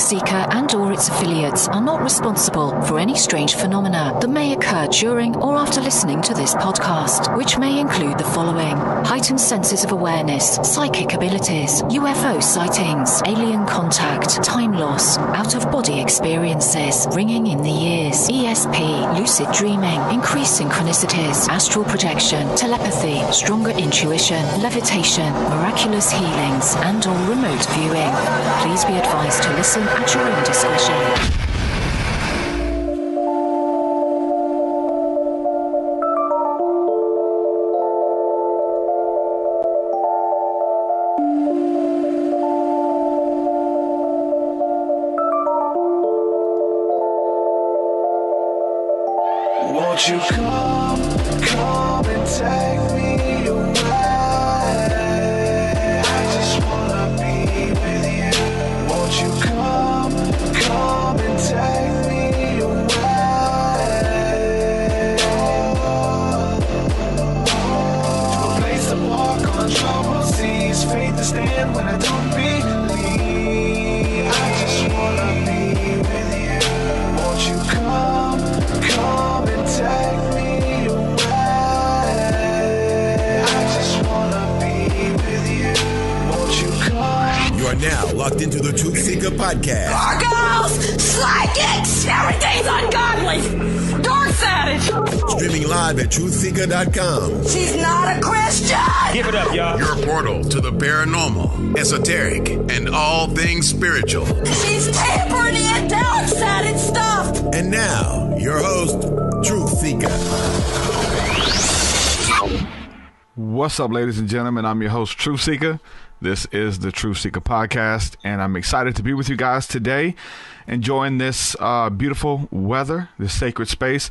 Seeker and or its affiliates are not responsible for any strange phenomena that may occur during or after listening to this podcast, which may include the following: heightened senses of awareness, psychic abilities, UFO sightings, alien contact, time loss, out-of-body experiences, ringing in the ears, ESP, lucid dreaming, increased synchronicities, astral projection, telepathy, stronger intuition, levitation, miraculous healings, and or remote viewing. Please be advised to listen at your own discretion. Won't you come and take me away? I just wanna be with you. Won't you come and take me away? To a place to walk on troubled seas, faith to stand when I don't believe. I just wanna be with you. Won't you come and take me away? I just wanna be with you. Won't you come? You are now locked into the Truth Seeker podcast. Gargoyles, psychics, everything's ungodly. Dark savage. Streaming live at truthseeker.com. She's not a Christian. Give it up, y'all. Your portal to the paranormal, esoteric, and all things spiritual. She's tampering in dark sided stuff. And now, your host, Truth Seeker. What's up, ladies and gentlemen? I'm your host, Truth Seeker. This is the Truth Seeker podcast, and I'm excited to be with you guys today, enjoying this beautiful weather, this sacred space.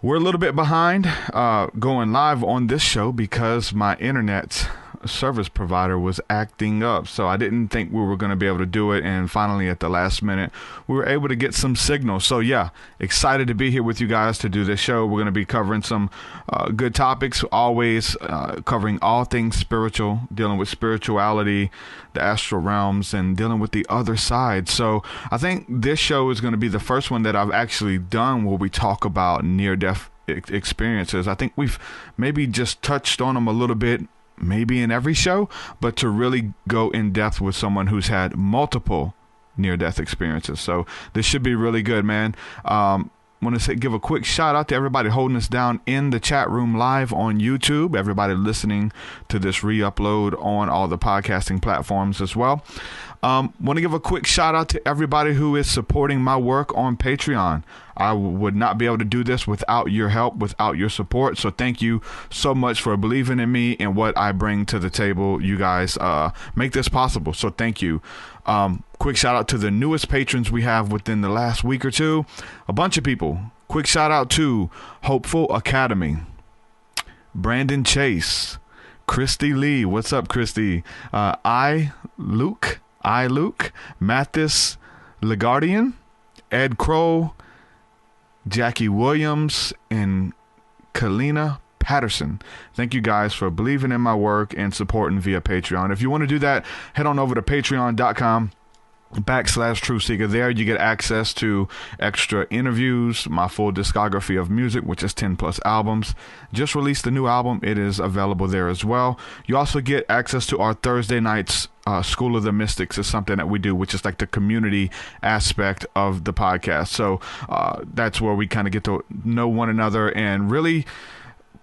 We're a little bit behind going live on this show because my internet service provider was acting up, so I didn't think we were going to be able to do it, and finally at the last minute we were able to get some signal. So yeah, excited to be here with you guys to do this show. We're going to be covering some good topics, always covering all things spiritual, dealing with spirituality, the astral realms, and dealing with the other side. So I think this show is going to be the first one that I've actually done where we talk about near-death experiences. I think we've maybe just touched on them a little bit, maybe in every show, but to really go in depth with someone who's had multiple near-death experiences. So this should be really good, man. Want to give a quick shout out to everybody holding us down in the chat room live on YouTube, everybody listening to this re-upload on all the podcasting platforms as well. Want to give a quick shout out to everybody who is supporting my work on Patreon. I would not be able to do this without your help, without your support. So thank you so much for believing in me and what I bring to the table. You guys make this possible. So thank you. Quick shout out to the newest patrons we have within the last week or two. A bunch of people. Quick shout out to Hopeful Academy, Brandon Chase, Christy Lee. What's up, Christy? Luke, Mathis Legardian, Ed Crow, Jackie Williams, and Kalina Patterson. Thank you guys for believing in my work and supporting via Patreon. If you want to do that, head on over to patreon.com/TruthSeeker. There you get access to extra interviews, my full discography of music, which is 10 plus albums. Just released a new album. It is available there as well. You also get access to our Thursday nights School of the Mystics is something that we do, which is like the community aspect of the podcast. So that's where we kind of get to know one another and really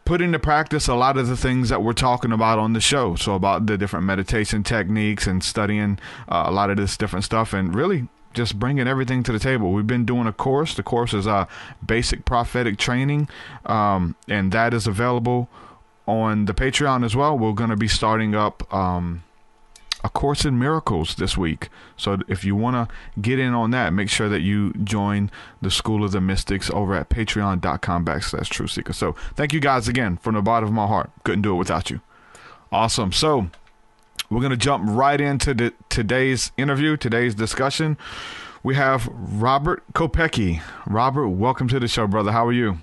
put into practice a lot of the things that we're talking about on the show. So about the different meditation techniques and studying a lot of this different stuff and really just bringing everything to the table. We've been doing a course. The course is basic prophetic training, and that is available on the Patreon as well. We're going to be starting up A Course in Miracles this week. So if you want to get in on that, make sure that you join the School of the Mystics over at patreon.com/TruthSeeker. So thank you guys again from the bottom of my heart. Couldn't do it without you. Awesome. So we're going to jump right into today's interview, today's discussion. We have Robert Kopecky. Robert, welcome to the show, brother. How are you?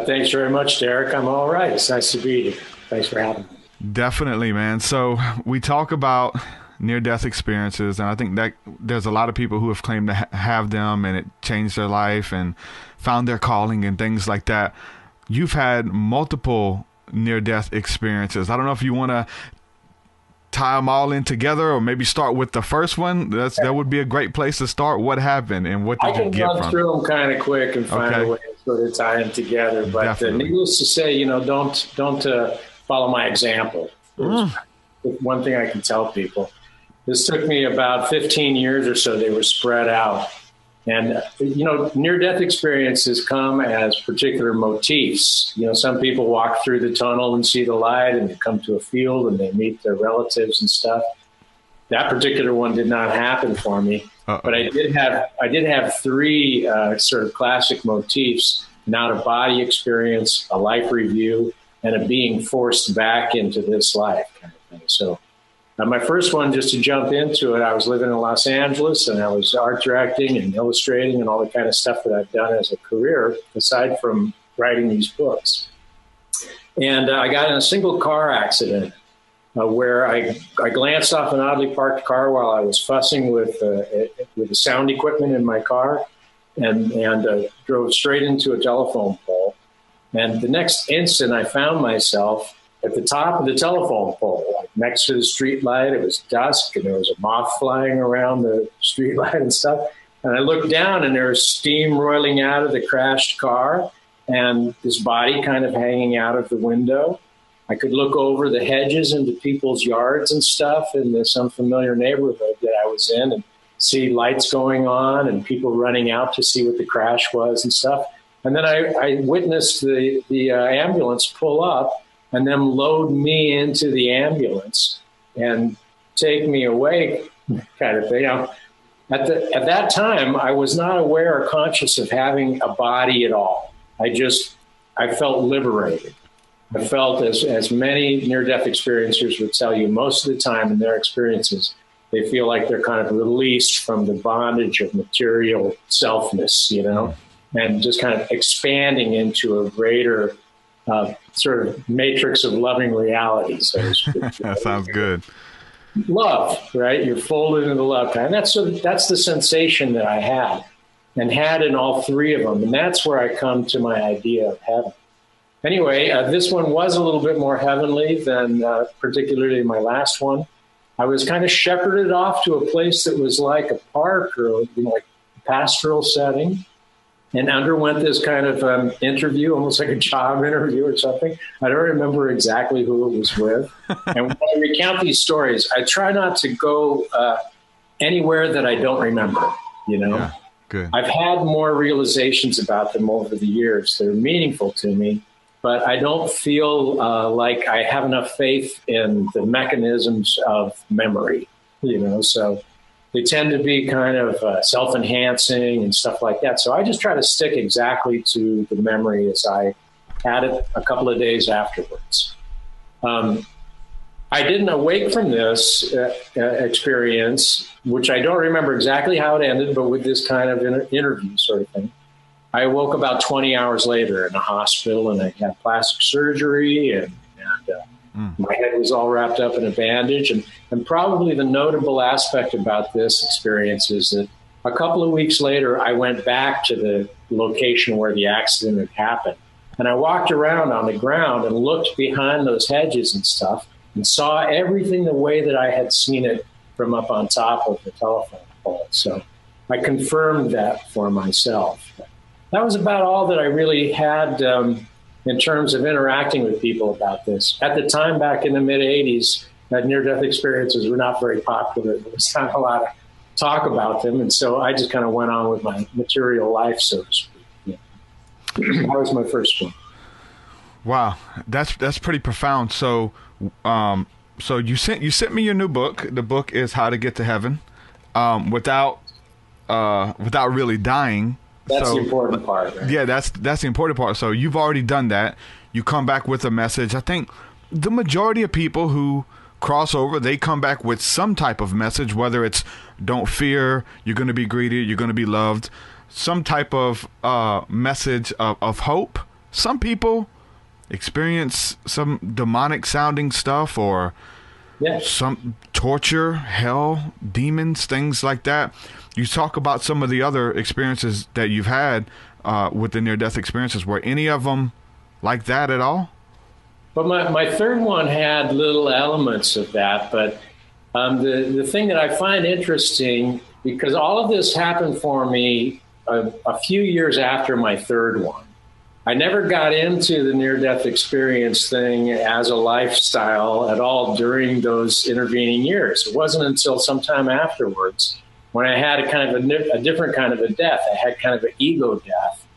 Thanks very much, Derek. I'm all right. It's nice to be here. Thanks for having me. Definitely, man. So we talk about near-death experiences, and I think that there's a lot of people who have claimed to have them, and it changed their life and found their calling and things like that. You've had multiple near-death experiences. I don't know if you want to tie them all in together, or maybe start with the first one. That would be a great place to start. What happened, and what did you get from it? I can run through them kind of quick and find a way to sort of tie them together. But needless to say, don't follow my example. One thing I can tell people. This took me about 15 years or so. They were spread out. And, near-death experiences come as particular motifs. Some people walk through the tunnel and see the light, and they come to a field and they meet their relatives and stuff. That particular one did not happen for me. But I did have three sort of classic motifs: an out-of-body experience, a life review, and a being forced back into this life kind of thing. So my first one, just to jump into it, I was living in Los Angeles, and I was art directing and illustrating and all the kind of stuff that I've done as a career, aside from writing these books. And I got in a single car accident where I glanced off an oddly parked car while I was fussing with the sound equipment in my car, and drove straight into a telephone pole. And the next instant, I found myself at the top of the telephone pole, like next to the street light. It was dusk, and there was a moth flying around the street light and stuff. And I looked down, and there was steam roiling out of the crashed car, and this body kind of hanging out of the window. I could look over the hedges into people's yards and stuff in this unfamiliar neighborhood that I was in, and see lights going on and people running out to see what the crash was and stuff. And then I witnessed the ambulance pull up and then load me into the ambulance and take me away, kind of thing. Now, at that time, I was not aware or conscious of having a body at all. I felt liberated. I felt, as many near-death experiencers would tell you, most of the time in their experiences, they feel like they're kind of released from the bondage of material selfness, and just kind of expanding into a greater sort of matrix of loving reality, so to speak. That sounds good. Love, right? You're folded into the love kind. That's the sensation that I had in all three of them. And that's where I come to my idea of heaven. Anyway, this one was a little bit more heavenly than particularly my last one. I was kind of shepherded off to a place that was like a park or like a pastoral setting, and underwent this kind of interview, almost like a job interview or something. I don't remember exactly who it was with. And when I recount these stories, I try not to go anywhere that I don't remember, Yeah, good. I've had more realizations about them over the years that are meaningful to me, but I don't feel like I have enough faith in the mechanisms of memory, so they tend to be kind of self-enhancing and stuff like that. So I just try to stick exactly to the memory as I had it a couple of days afterwards. I didn't awake from this experience, which I don't remember exactly how it ended, but with this kind of interview sort of thing. I woke about 20 hours later in a hospital, and I had plastic surgery, and my head was all wrapped up in a bandage. And probably the notable aspect about this experience is that a couple of weeks later, I went back to the location where the accident had happened. And I walked around on the ground and looked behind those hedges and stuff and saw everything the way that I had seen it from up on top of the telephone pole. So I confirmed that for myself. That was about all that I really had in terms of interacting with people about this. At the time, back in the mid-'80s, near-death experiences were not very popular. There was not a lot of talk about them. And so I just kind of went on with my material life, so to speak. Yeah. That was my first one. Wow, that's pretty profound. So you sent me your new book. The book is How to Get to Heaven without really dying. That's the important part, right? Yeah, that's the important part. So you've already done that. You come back with a message. I think the majority of people who cross over, they come back with some type of message, whether it's don't fear, you're going to be greeted, you're going to be loved, some type of message of hope. Some people experience some demonic sounding stuff or Yeah. some torture, hell, demons, things like that. You talk about some of the other experiences that you've had with the near-death experiences. Were any of them like that at all? But my third one had little elements of that. But the thing that I find interesting, because all of this happened for me a few years after my third one. I never got into the near-death experience thing as a lifestyle at all during those intervening years. It wasn't until sometime afterwards when I had a kind of a different kind of a death. I had kind of an ego death,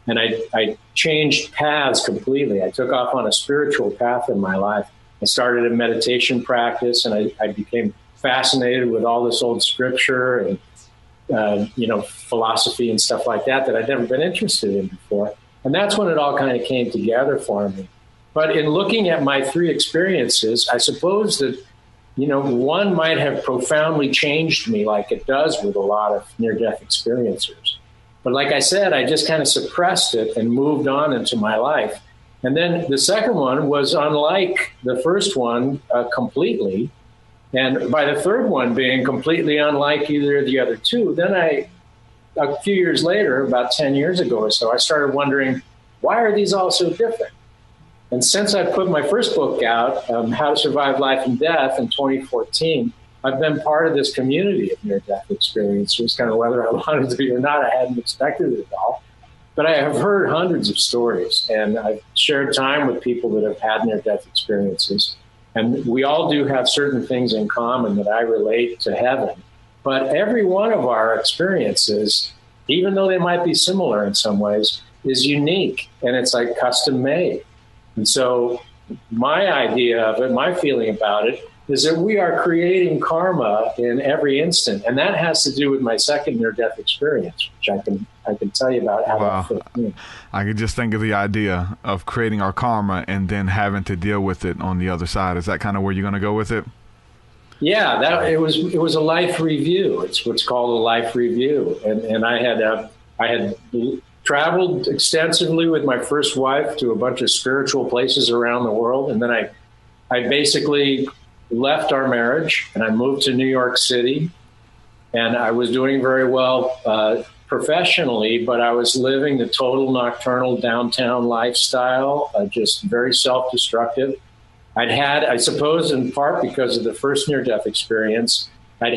and I changed paths completely. I took off on a spiritual path in my life. I started a meditation practice, and I became fascinated with all this old scripture and philosophy and stuff like that I'd never been interested in before. And that's when it all kind of came together for me. But in looking at my three experiences, I suppose that, one might have profoundly changed me like it does with a lot of near-death experiencers. But like I said, I just kind of suppressed it and moved on into my life. And then the second one was unlike the first one completely. And by the third one being completely unlike either of the other two, then a few years later, about 10 years ago or so, I started wondering, why are these all so different? And since I put my first book out, How to Survive Life and Death, in 2014, I've been part of this community of near-death experiencers, kind of whether I wanted to be or not. I hadn't expected it at all. But I have heard hundreds of stories, and I've shared time with people that have had near-death experiences. And we all do have certain things in common that I relate to heaven. But every one of our experiences, even though they might be similar in some ways, is unique, and it's like custom made. And so my idea of it, my feeling about it, is that we are creating karma in every instant. And that has to do with my second near-death experience, which I can tell you about how that fits in. I could just think of the idea of creating our karma and then having to deal with it on the other side. Is that kind of where you're going to go with it? Yeah, it was a life review. It's what's called a life review, and I had traveled extensively with my first wife to a bunch of spiritual places around the world, and then I basically left our marriage and I moved to New York City, and I was doing very well professionally, but I was living the total nocturnal downtown lifestyle, just very self-destructive. I suppose in part because of the first near-death experience, I'd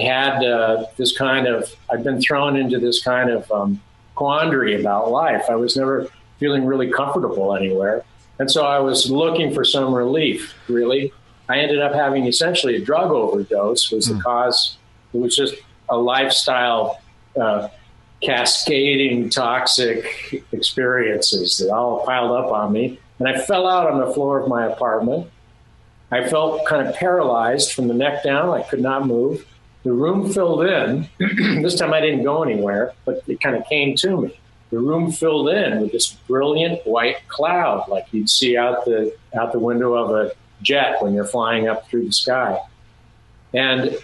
been thrown into this kind of quandary about life. I was never feeling really comfortable anywhere. And so I was looking for some relief, really. I ended up having essentially a drug overdose was the cause. It was just a lifestyle cascading toxic experiences that all piled up on me. And I fell out on the floor of my apartment. I felt kind of paralyzed from the neck down. I could not move. The room filled in. This time I didn't go anywhere, but it kind of came to me. The room filled in with this brilliant white cloud, like you'd see out the window of a jet when you're flying up through the sky. And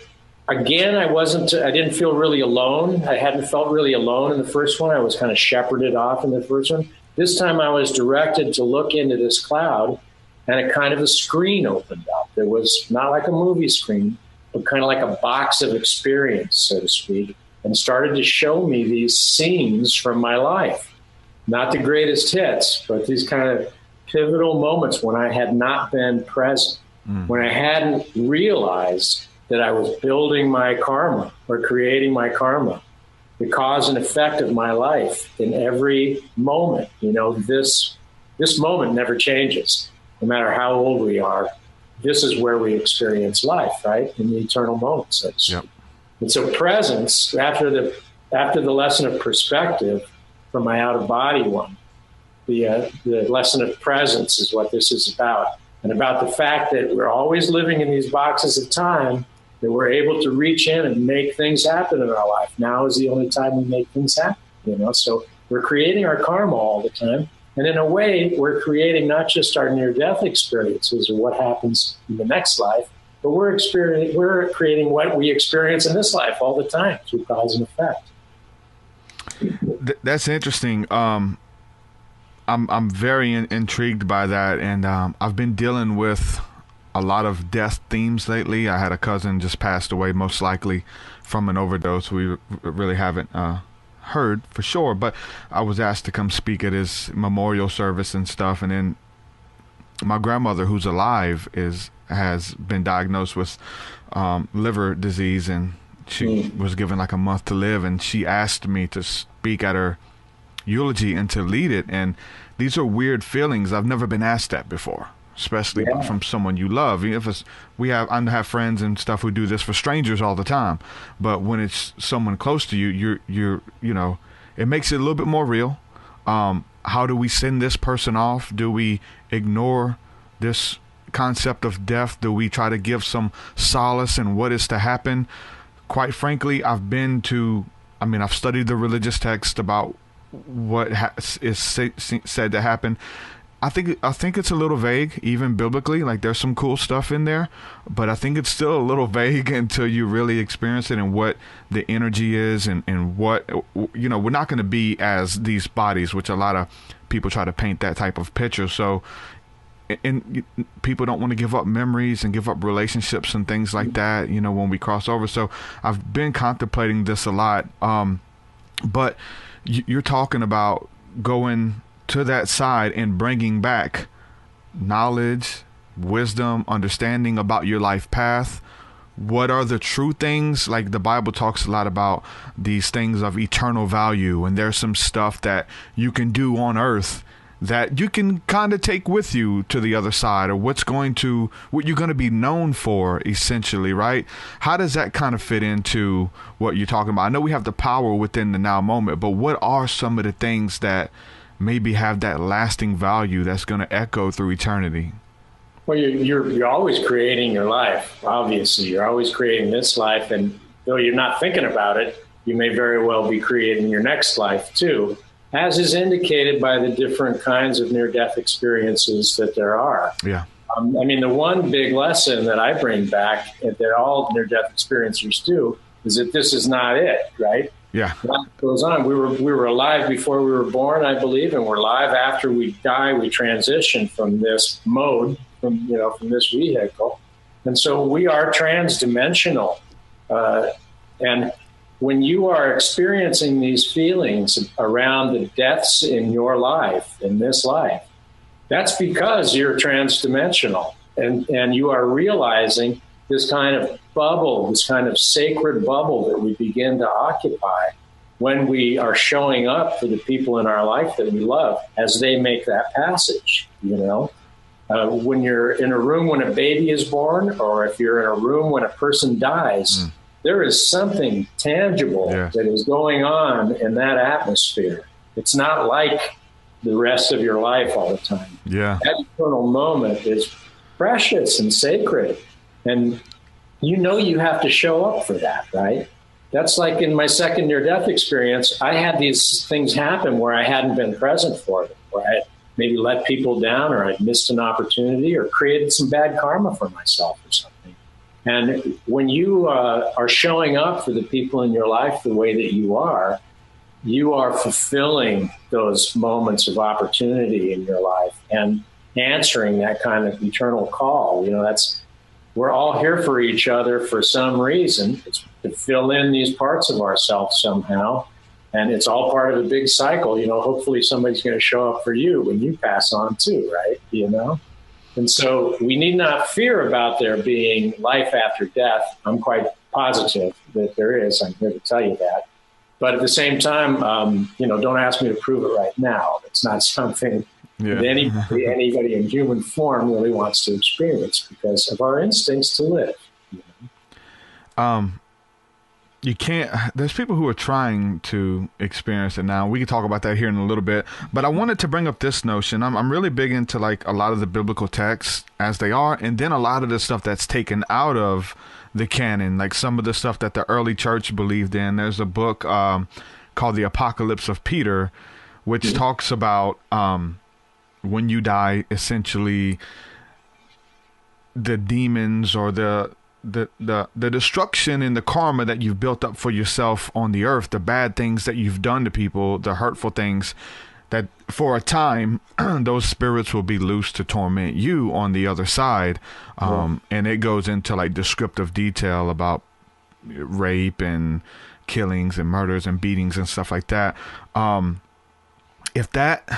again, I didn't feel really alone. I hadn't felt really alone in the first one. I was kind of shepherded off in the first one. This time I was directed to look into this cloud, and a kind of a screen opened up. It was not like a movie screen, but kind of like a box of experience, so to speak, and started to show me these scenes from my life. Not the greatest hits, but these kind of pivotal moments when I had not been present, when I hadn't realized that I was building my karma or creating my karma, the cause and effect of my life in every moment. This moment never changes. No matter how old we are, this is where we experience life, right? In the eternal moments. Yep. And so presence, after the lesson of perspective from my out-of-body one, the lesson of presence is what this is about. And about the fact that we're always living in these boxes of time, that we're able to reach in and make things happen in our life. Now is the only time we make things happen, So we're creating our karma all the time. And in a way, we're creating not just our near-death experiences or what happens in the next life, but we're creating what we experience in this life all the time through cause and effect. That's interesting. I'm very intrigued by that, and I've been dealing with a lot of death themes lately. I had a cousin just passed away, most likely from an overdose. We really haven't heard for sure, but I was asked to come speak at his memorial service and stuff. And then my grandmother, who's alive, has been diagnosed with liver disease, and she was given like a month to live, and she asked me to speak at her eulogy and to lead it. And these are weird feelings. I've never been asked that before, especially from someone you love. If it's, I have friends and stuff who do this for strangers all the time, but when it's someone close to you, you know, it makes it a little bit more real. How do we send this person off? Do we ignore this concept of death? Do we try to give some solace in what is to happen? Quite frankly, I've studied the religious text about what is said to happen. I think it's a little vague, even biblically. Like, there's some cool stuff in there, but I think it's still a little vague until you really experience it and what the energy is, and what, you know, we're not going to be as these bodies, which a lot of people try to paint that type of picture. So, and people don't want to give up memories and give up relationships and things like that, you know, when we cross over. So I've been contemplating this a lot. But you're talking about going to that side and bringing back knowledge, wisdom, understanding about your life path. What are the true things? Like, the Bible talks a lot about these things of eternal value, and there's some stuff that you can do on earth that you can kind of take with you to the other side, or what you're going to be known for, essentially, right? How does that kind of fit into what you're talking about? I know we have the power within the now moment, but what are some of the things that maybe have that lasting value that's going to echo through eternity? Well, you're always creating your life. Obviously, you're always creating this life, and though you're not thinking about it, you may very well be creating your next life too, as is indicated by the different kinds of near-death experiences that there are. Yeah. The one big lesson that I bring back, that all near-death experiencers do, is that this is not it, right? Yeah. Life goes on. We were alive before we were born, I believe, and we're alive after we die. We transition from this mode, from this vehicle, and so we are transdimensional. And when you are experiencing these feelings around the deaths in your life, in this life, that's because you're transdimensional, and you are realizing this kind of bubble, this kind of sacred bubble that we begin to occupy when we are showing up for the people in our life that we love as they make that passage, you know. When you're in a room when a baby is born, or if you're in a room when a person dies, there is something tangible that is going on in that atmosphere. It's not like the rest of your life all the time. Yeah. That eternal moment is precious and sacred. And you have to show up for that, right? That's like in my second near-death experience, I had these things happen where I hadn't been present for them, where I had maybe let people down, or I'd missed an opportunity, or created some bad karma for myself or something. And when you are showing up for the people in your life the way that you are fulfilling those moments of opportunity in your life and answering that kind of eternal call. You know, we're all here for each other for some reason. It's to fill in these parts of ourselves somehow. And it's all part of a big cycle. You know, hopefully somebody's going to show up for you when you pass on too, right? You know? And so we need not fear about there being life after death. I'm quite positive that there is. I'm here to tell you that. But at the same time, don't ask me to prove it right now. It's not something that anybody in human form really wants to experience because of our instincts to live. You know? You can't, there's people who are trying to experience it now. We can talk about that here in a little bit, but I wanted to bring up this notion. I'm really big into like a lot of the biblical texts as they are, and then a lot of the stuff that's taken out of the canon, like some of the stuff that the early church believed in. There's a book called The Apocalypse of Peter, which talks about when you die, essentially the demons or the destruction and the karma that you've built up for yourself on the earth, the bad things that you've done to people, the hurtful things, that for a time, those spirits will be loose to torment you on the other side. And it goes into like descriptive detail about rape and killings and murders and beatings and stuff like that. If that,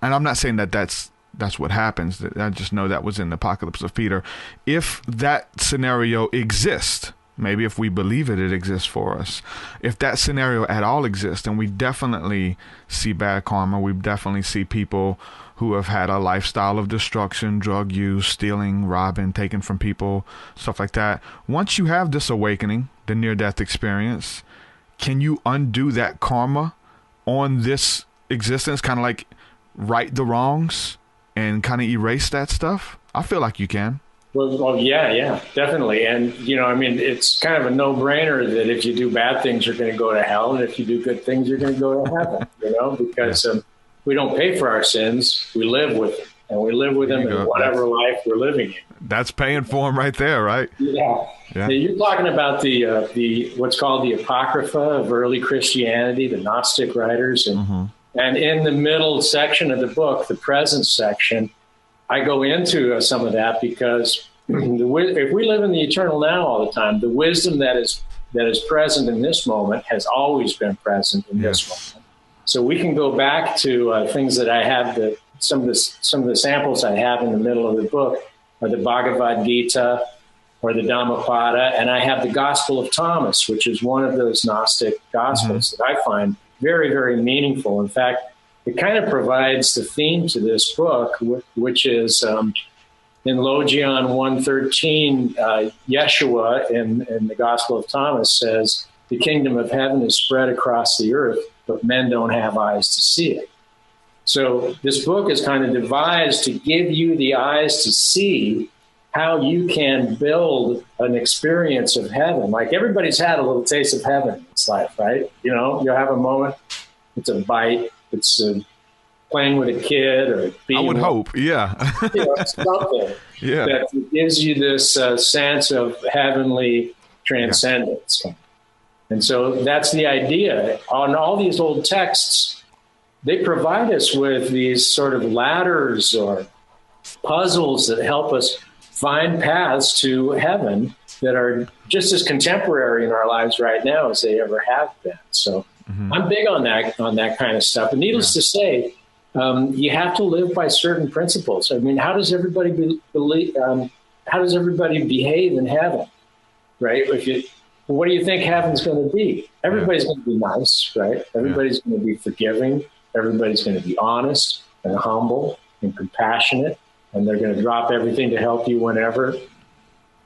and I'm not saying that that's what happens. I just know that was in the Apocalypse of Peter. If that scenario exists, maybe if we believe it exists for us. If that scenario at all exists, and we definitely see bad karma, we definitely see people who have had a lifestyle of destruction, drug use, stealing, robbing, taking from people, stuff like that. Once you have this awakening, the near-death experience, can you undo that karma on this existence, kind of like right the wrongs and kind of erase that stuff? I feel like you can. Well, yeah, definitely. And, it's kind of a no-brainer that if you do bad things, you're going to go to hell. And if you do good things, you're going to go to heaven, because we don't pay for our sins. We live with them. And we live with them in whatever life we're living in. That's paying for them right there, right? Yeah. Now, you're talking about the what's called the Apocrypha of early Christianity, the Gnostic writers. And in the middle section of the book, the present section, I go into some of that because if we live in the eternal now all the time, the wisdom that is present in this moment has always been present in this moment. So we can go back to things that I have, some of the samples I have in the middle of the book are the Bhagavad Gita or the Dhammapada, and I have the Gospel of Thomas, which is one of those Gnostic Gospels that I find very, very meaningful. In fact, it kind of provides the theme to this book, which is in Logion 113, Yeshua in the Gospel of Thomas says, the kingdom of heaven is spread across the earth, but men don't have eyes to see it. So this book is kind of devised to give you the eyes to see how you can build an experience of heaven. Like everybody's had a little taste of heaven in this life, right? You'll have a moment, it's a bite, it's playing with a kid or being. I would hope, yeah. Something that gives you this sense of heavenly transcendence. Yeah. And so that's the idea. On all these old texts, they provide us with these sort of ladders or puzzles that help us find paths to heaven that are just as contemporary in our lives right now as they ever have been. So I'm big on that kind of stuff. And needless to say, you have to live by certain principles. I mean, how does everybody behave in heaven, right? What do you think heaven's going to be? Everybody's going to be nice, right? Everybody's going to be forgiving. Everybody's going to be honest and humble and compassionate, and they're going to drop everything to help you whenever.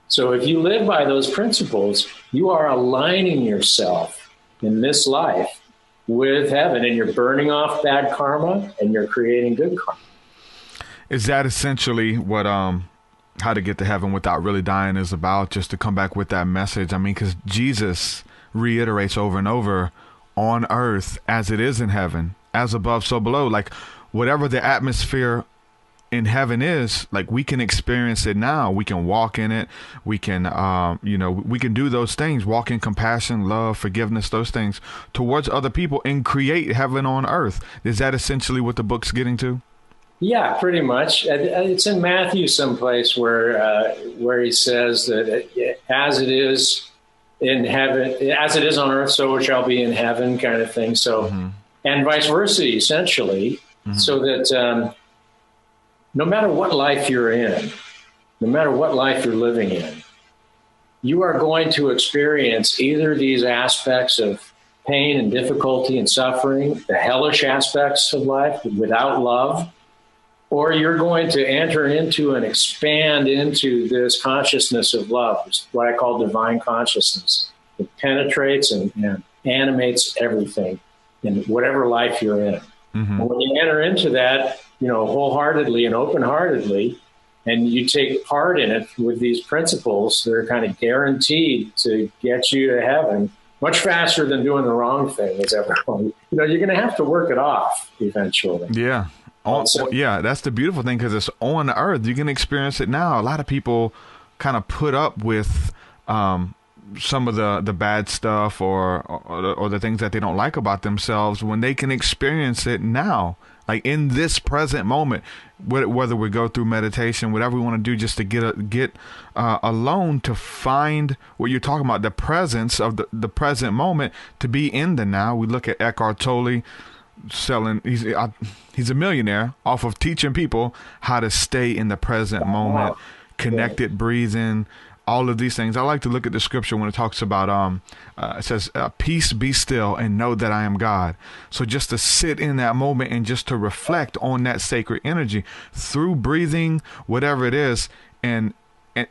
So if you live by those principles, you are aligning yourself in this life with heaven, and you're burning off bad karma and you're creating good karma. Is that essentially what How to Get to Heaven Without Really Dying is about, just to come back with that message? I mean, because Jesus reiterates over and over, on earth as it is in heaven, as above, so below. Like whatever the atmosphere in heaven is, like we can experience it now. We can walk in it. We can, we can do those things, walk in compassion, love, forgiveness, those things towards other people and create heaven on earth. Is that essentially what the book's getting to? Yeah, pretty much. It's in Matthew someplace where he says that as it is in heaven, as it is on earth, so it shall be in heaven, kind of thing. So, and vice versa, essentially, so that no matter what life you're in, no matter what life you're living in, you are going to experience either these aspects of pain and difficulty and suffering, the hellish aspects of life without love, or you're going to enter into and expand into this consciousness of love, what I call divine consciousness. It penetrates and animates everything in whatever life you're in. And when you enter into that, wholeheartedly and open-heartedly, and you take part in it with these principles that are kind of guaranteed to get you to heaven much faster than doing the wrong thing is ever going. You're going to have to work it off eventually. Yeah. That's the beautiful thing, because it's on the earth. You can experience it now. A lot of people kind of put up with some of the bad stuff or the things that they don't like about themselves, when they can experience it now, like in this present moment, whether we go through meditation, whatever we want to do, just to get alone, to find what you're talking about, the presence of the present moment, to be in the now. We look at Eckhart Tolle selling, he's a millionaire off of teaching people how to stay in the present moment, connected breathing, all of these things. I like to look at the scripture when it talks about, it says, peace, be still and know that I am God. So just to sit in that moment and just to reflect on that sacred energy through breathing, whatever it is. And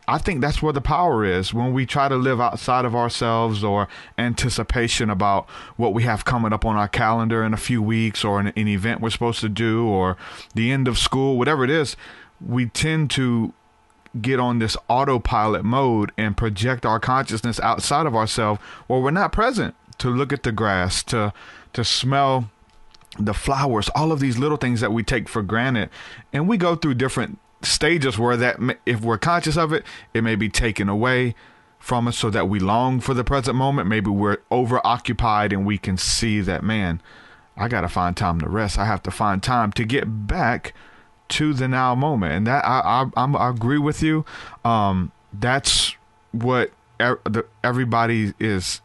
I think that's where the power is, when we try to live outside of ourselves, or anticipation about what we have coming up on our calendar in a few weeks, or an event we're supposed to do, or the end of school, whatever it is. We tend to get on this autopilot mode and project our consciousness outside of ourselves, where we're not present to look at the grass, to smell the flowers, all of these little things that we take for granted. And we go through different stages where that, if we're conscious of it, it may be taken away from us so that we long for the present moment. Maybe we're overoccupied and we can see that, man, I got to find time to rest. I have to find time to get back to the now moment. And that I agree with you. That's what everybody is.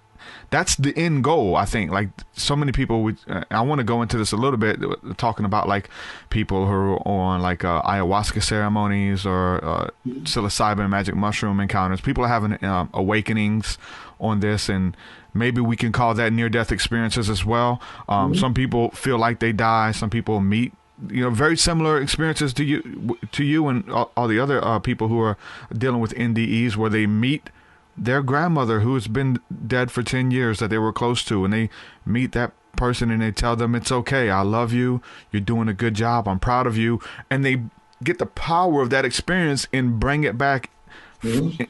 That's the end goal, I think. Like, so many people, I want to go into this a little bit, talking about like people who are on like ayahuasca ceremonies or psilocybin magic mushroom encounters. People are having awakenings on this, and maybe we can call that near-death experiences as well. Some people feel like they die. Some people meet, very similar experiences to you and all the other people who are dealing with NDEs, where they meet their grandmother who has been dead for 10 years that they were close to, and they meet that person and they tell them, it's okay, I love you, you're doing a good job, I'm proud of you. And they get the power of that experience and bring it back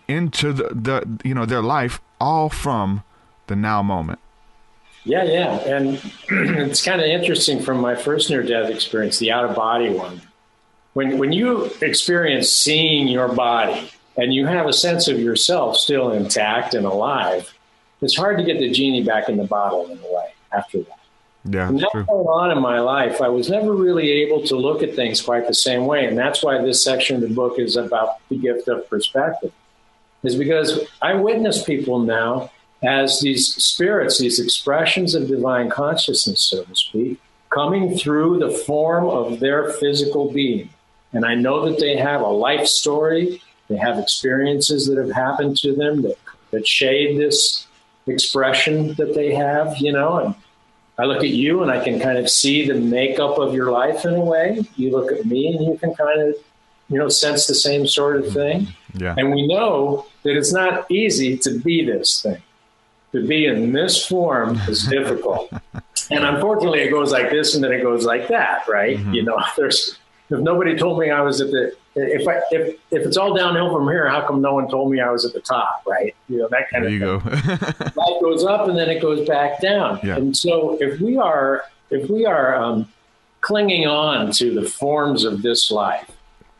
into the their life, all from the now moment. Yeah. And it's kind of interesting from my first near-death experience, the out-of-body one. When you experience seeing your body and you have a sense of yourself still intact and alive, it's hard to get the genie back in the bottle in a way after that. Yeah, and that's going on in my life. I was never really able to look at things quite the same way. And that's why this section of the book is about the gift of perspective, is because I witness people now as these spirits, these expressions of divine consciousness, so to speak, coming through the form of their physical being. And I know that they have a life story. They have experiences that have happened to them that shade this expression that they have, and I look at you and I can kind of see the makeup of your life in a way. You look at me and you can kind of, sense the same sort of thing. Yeah. And we know that it's not easy to be this thing. To be in this form is difficult. And unfortunately, it goes like this and then it goes like that, right? Mm-hmm. If nobody told me I was if it's all downhill from here, how come no one told me I was at the top, right? That kind of thing. There you go. Life goes up and then it goes back down. Yeah. And so if we are clinging on to the forms of this life,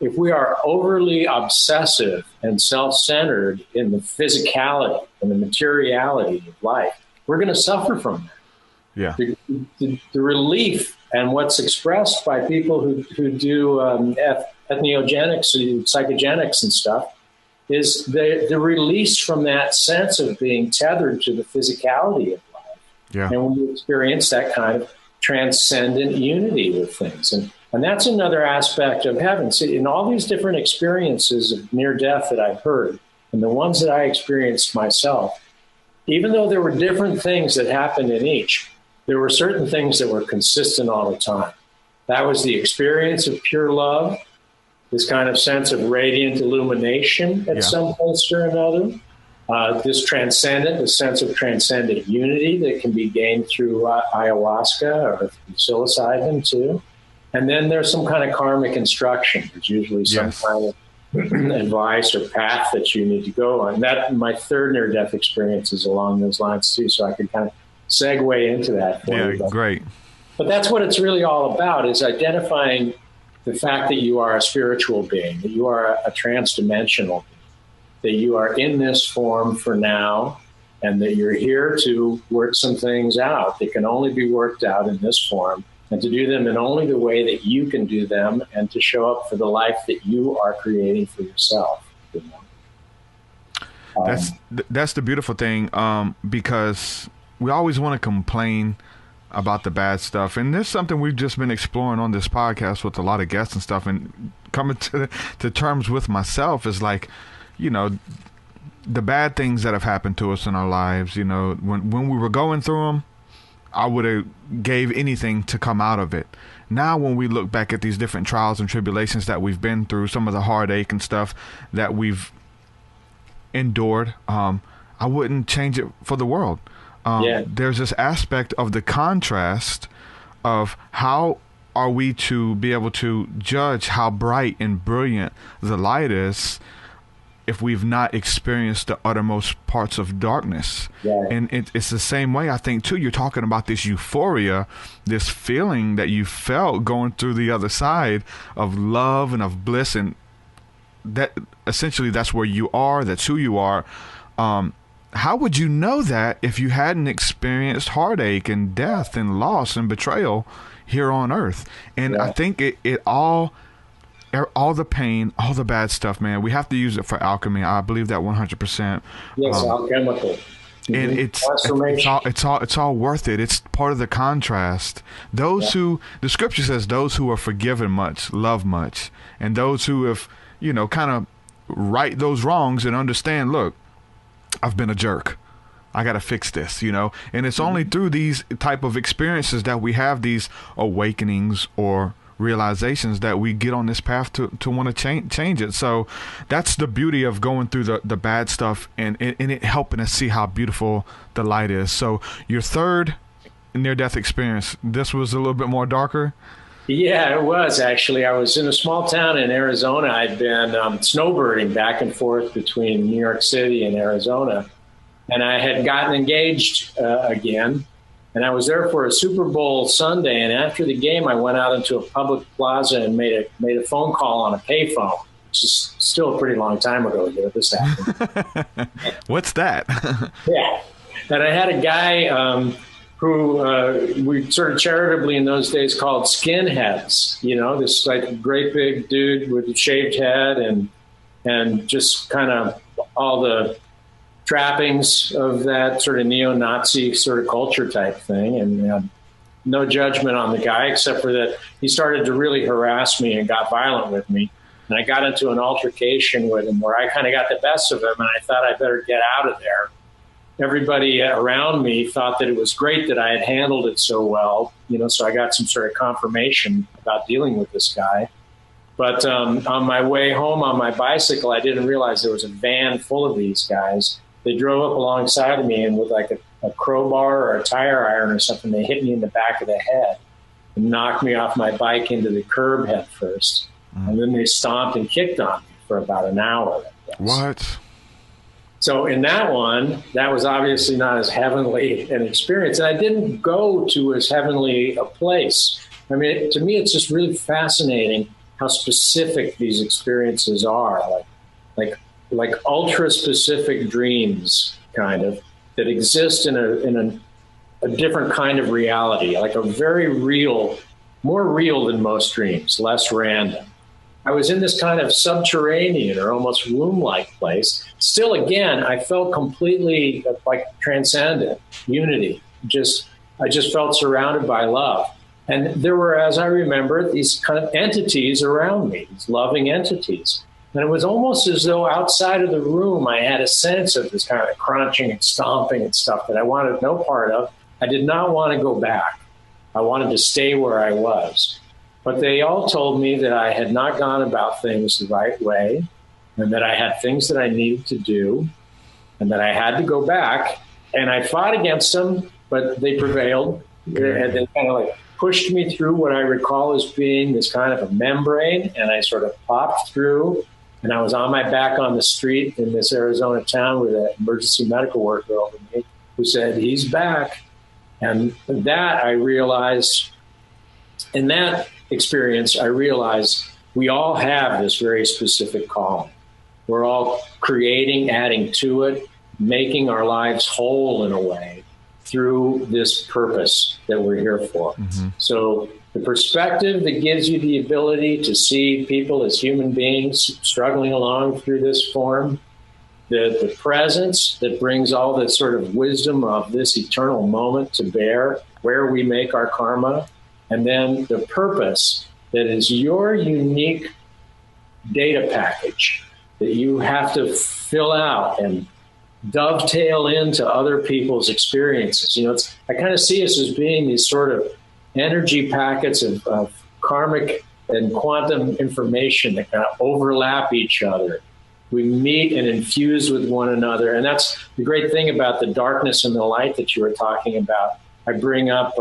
if we are overly obsessive and self-centered in the physicality and the materiality of life, we're going to suffer from that. Yeah. The relief and what's expressed by people who do ethnoeugenics and psychogenics and stuff is the release from that sense of being tethered to the physicality of life. Yeah. And when you experience that kind of transcendent unity with things. And that's another aspect of heaven. See, in all these different experiences of near death that I've heard, and the ones that I experienced myself, even though there were different things that happened in each, there were certain things that were consistent all the time. That was the experience of pure love, this kind of sense of radiant illumination at some place or another, this sense of transcendent unity that can be gained through ayahuasca or psilocybin too. And then there's some kind of karmic instruction. There's usually some kind of advice or path that you need to go on. That my third near-death experience is along those lines too, so I could kind of segue into that. Great. But that's what it's really all about, is identifying the fact that you are a spiritual being, that you are a transdimensional being, that you are in this form for now, and that you're here to work some things out that can only be worked out in this form, and to do them in only the way that you can do them, and to show up for the life that you are creating for yourself. You know? That's the beautiful thing, because we always want to complain about the bad stuff, and there's something we've just been exploring on this podcast with a lot of guests and stuff, and coming to terms with myself is like, you know, the bad things that have happened to us in our lives. You know, when we were going through them, I would have gave anything to come out of it. Now, when we look back at these different trials and tribulations that we've been through, some of the heartache and stuff that we've endured, I wouldn't change it for the world. There's this aspect of the contrast of how are we to be able to judge how bright and brilliant the light is if we've not experienced the uttermost parts of darkness. Yeah. And it's the same way, I think, too. You're talking about this euphoria, this feeling that you felt going through the other side of love and of bliss, and that essentially that's where you are, that's who you are. How would you know that if you hadn't experienced heartache and death and loss and betrayal here on earth? And I think it all the pain, all the bad stuff, man, we have to use it for alchemy. I believe that 100%. Yes, alchemical. And it's all worth it. It's part of the contrast. Those who, the scripture says, those who are forgiven much love much, and those who have, you know, kind of right those wrongs and understand, look, I've been a jerk, I got to fix this, you know. And it's only through these type of experiences that we have these awakenings or realizations that we get on this path to want to change it. So that's the beauty of going through the bad stuff and it helping us see how beautiful the light is. So your third near-death experience, this was a little bit more darker. Yeah, it was actually. I was in a small town in Arizona. I'd been snowbirding back and forth between New York City and Arizona, and I had gotten engaged again. And I was there for a Super Bowl Sunday, and after the game, I went out into a public plaza and made a phone call on a payphone, which is still a pretty long time ago that this happened. What's that? Yeah, and I had a guy who we sort of charitably in those days called skinheads. You know, this like great big dude with a shaved head and just kind of all the trappings of that sort of neo-Nazi sort of culture type thing. And no judgment on the guy, except for that he started to really harass me and got violent with me. And I got into an altercation with him where I kind of got the best of him, and I thought I better get out of there. Everybody around me thought that it was great that I had handled it so well, you know, so I got some sort of confirmation about dealing with this guy. But on my way home on my bicycle, I didn't realize there was a van full of these guys. They drove up alongside of me, and with like a crowbar or a tire iron or something, they hit me in the back of the head and knocked me off my bike into the curb head first. And then they stomped and kicked on me for about an hour. What? So in that one, that was obviously not as heavenly an experience. And I didn't go to as heavenly a place. I mean, to me, it's just really fascinating how specific these experiences are, like ultra specific dreams, kind of, that exist in a different kind of reality, like a very real, more real than most dreams, less random. I was in this kind of subterranean or almost womb-like place. Still, again, I felt completely like transcendent, unity. I just felt surrounded by love. And there were, as I remember, these kind of entities around me, these loving entities. And it was almost as though outside of the room, I had a sense of this kind of crunching and stomping and stuff that I wanted no part of. I did not want to go back. I wanted to stay where I was. But they all told me that I had not gone about things the right way, and that I had things that I needed to do, and that I had to go back. And I fought against them, but they prevailed. And they kind of like pushed me through what I recall as being this kind of a membrane, and I sort of popped through. And I was on my back on the street in this Arizona town with an emergency medical worker over me who said, "He's back." And that I realized, in that experience, I realized we all have this very specific calling. We're all creating, adding to it. making our lives whole in a way through this purpose that we're here for. So the perspective that gives you the ability to see people as human beings struggling along through this form, the presence that brings all the sort of wisdom of this eternal moment to bear, where we make our karma, and then the purpose that is your unique data package that you have to fill out and dovetail into other people's experiences. You know, I kind of see us as being these sort of energy packets of karmic and quantum information that kind of overlap each other. We meet and infuse with one another. And that's the great thing about the darkness and the light that you were talking about. I bring up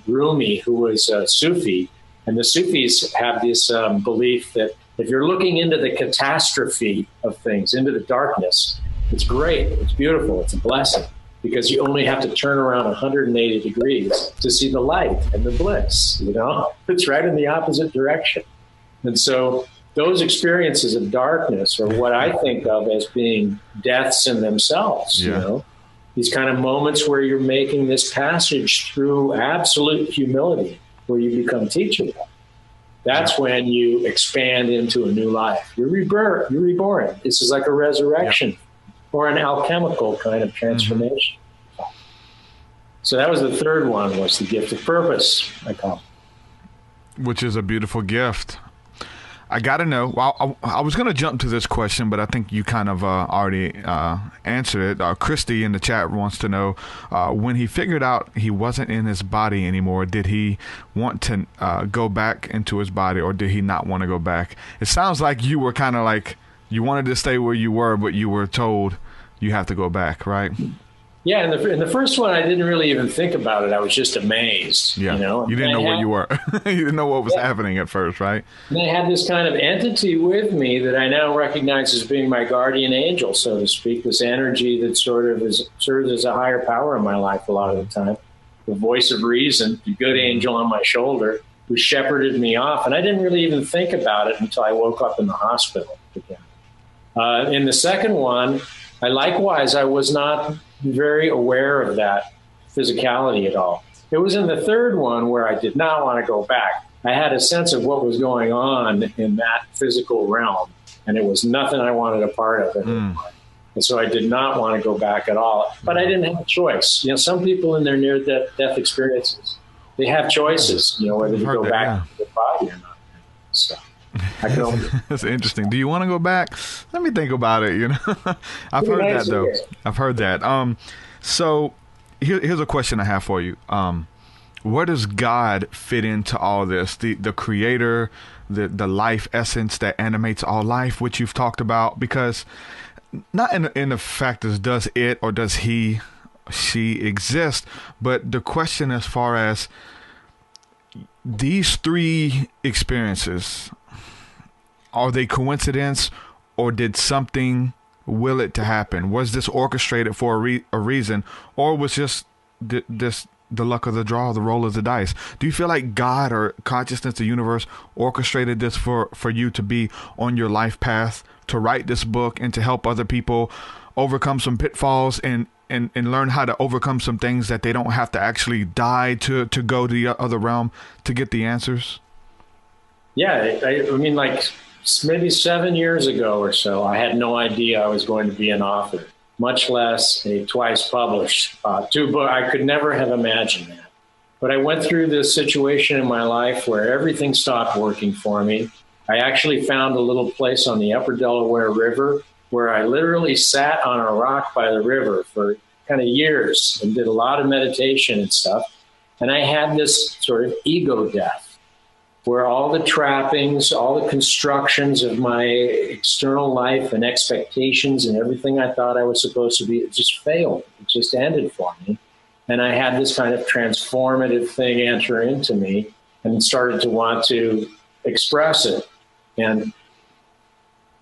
Rumi, who was a Sufi. And the Sufis have this belief that if you're looking into the catastrophe of things, into the darkness, it's great, it's beautiful, it's a blessing, because you only have to turn around 180 degrees to see the light and the bliss, you know? It's right in the opposite direction. And so those experiences of darkness are what I think of as being deaths in themselves, you know? These kind of moments where you're making this passage through absolute humility, where you become teachable. That's when you expand into a new life. You're reborn. This is like a resurrection or an alchemical kind of transformation. So that was the third one, was the gift of purpose, I call it. Which is a beautiful gift. I got to know, well, I was going to jump to this question, but I think you kind of already answered it. Christy in the chat wants to know, when he figured out he wasn't in his body anymore, did he want to go back into his body, or did he not want to go back? It sounds like you were kind of like, you wanted to stay where you were, but you were told you have to go back, right? Yeah, in the first one, I didn't really even think about it. I was just amazed. Yeah, you know? You didn't know where you were. You didn't know what was happening at first, right? And I had this kind of entity with me that I now recognize as being my guardian angel, so to speak, this energy that sort of serves as a higher power in my life a lot of the time. The voice of reason, the good angel on my shoulder, who shepherded me off. And I didn't really even think about it until I woke up in the hospital again. In the second one, I was not very aware of that physicality at all. It was in the third one where I did not want to go back. I had a sense of what was going on in that physical realm, and it was nothing I wanted a part of anymore. And so I did not want to go back at all. But I didn't have a choice. You know, some people in their near-death experiences, they have choices, you know, whether to go back to the body or not. So I can only... That's interesting. Do you want to go back? Let me think about it, you know. I've heard that, though. I've heard that. So here's a question I have for you. Where does God fit into all this? The creator, the life essence that animates all life, which you've talked about, because not in the fact is, does it or does she exist, but the question as far as these three experiences, are they coincidence, or did something will it to happen? Was this orchestrated for a reason, or was just this the luck of the draw, the roll of the dice? Do you feel like God or consciousness, the universe, orchestrated this for you to be on your life path, to write this book and to help other people overcome some pitfalls and learn how to overcome some things that they don't have to actually die to go to the other realm to get the answers? Yeah, I mean, like maybe 7 years ago or so, I had no idea I was going to be an author, much less a twice published two-book. I could never have imagined that. But I went through this situation in my life where everything stopped working for me. I actually found a little place on the upper Delaware River where I literally sat on a rock by the river for kind of years and did a lot of meditation and stuff. And I had this sort of ego death, where all the trappings, all the constructions of my external life and expectations and everything I thought I was supposed to be, it just failed. It just ended for me. And I had this kind of transformative thing enter into me and started to want to express it. And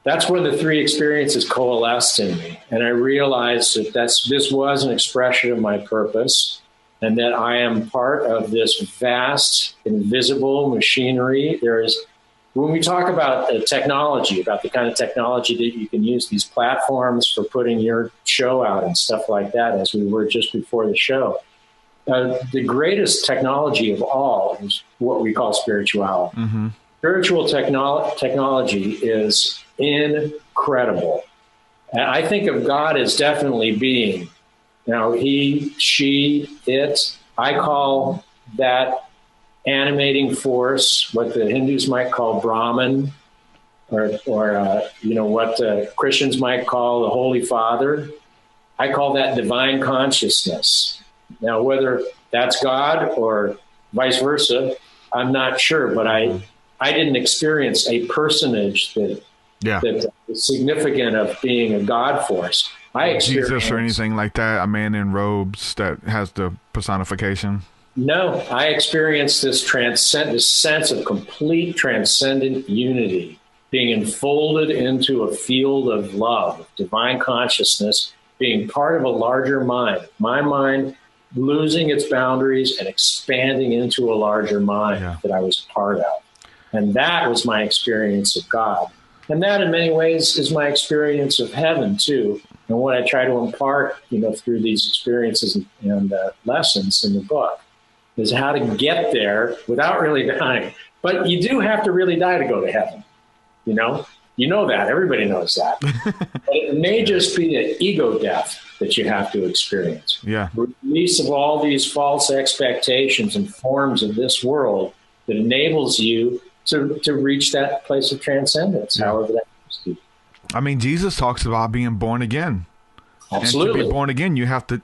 that's where the three experiences coalesced in me. And I realized that this was an expression of my purpose, and that I am part of this vast, invisible machinery. There is when we talk about technology, about the kind of technology that you can use, these platforms for putting your show out and stuff like that, as we were just before the show, the greatest technology of all is what we call spirituality. Mm-hmm. Spiritual technology is incredible. And I think of God as definitely being. Now, he, she, it, I call that animating force, what the Hindus might call Brahman, or what Christians might call the Holy Father. I call that divine consciousness. Now, whether that's God or vice versa, I'm not sure, but I didn't experience a personage that is significant of being a God force. I experienced Jesus or anything like that, a man in robes that has the personification. No, I experienced this sense of complete transcendent unity, being enfolded into a field of love, divine consciousness, being part of a larger mind. My mind losing its boundaries and expanding into a larger mind that I was part of. And that was my experience of God. And that, in many ways, is my experience of heaven, too. And what I try to impart, through these experiences and lessons in the book, is how to get there without really dying. But you do have to really die to go to heaven. You know that. Everybody knows that. But it may just be an ego death that you have to experience. Yeah. Release of all these false expectations and forms of this world that enables you to reach that place of transcendence, however that is to be. I mean, Jesus talks about being born again. Absolutely. And to be born again, you have to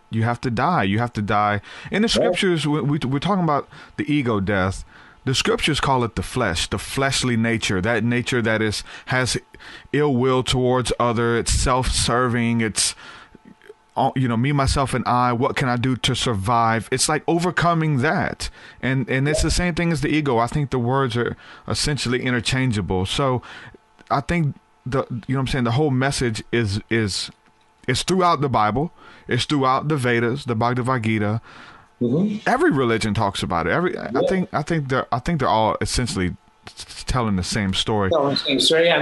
die. You have to die. In the scriptures, we're talking about the ego death. The scriptures call it the flesh, the fleshly nature, that nature that has ill will towards other. It's self-serving. It's, me, myself, and I. What can I do to survive? It's like overcoming that. And it's the same thing as the ego. I think the words are essentially interchangeable. So I think the whole message is throughout the Bible. It's throughout the Vedas, the Bhagavad Gita. Mm-hmm. Every religion talks about it. I think they're all essentially telling the same story. And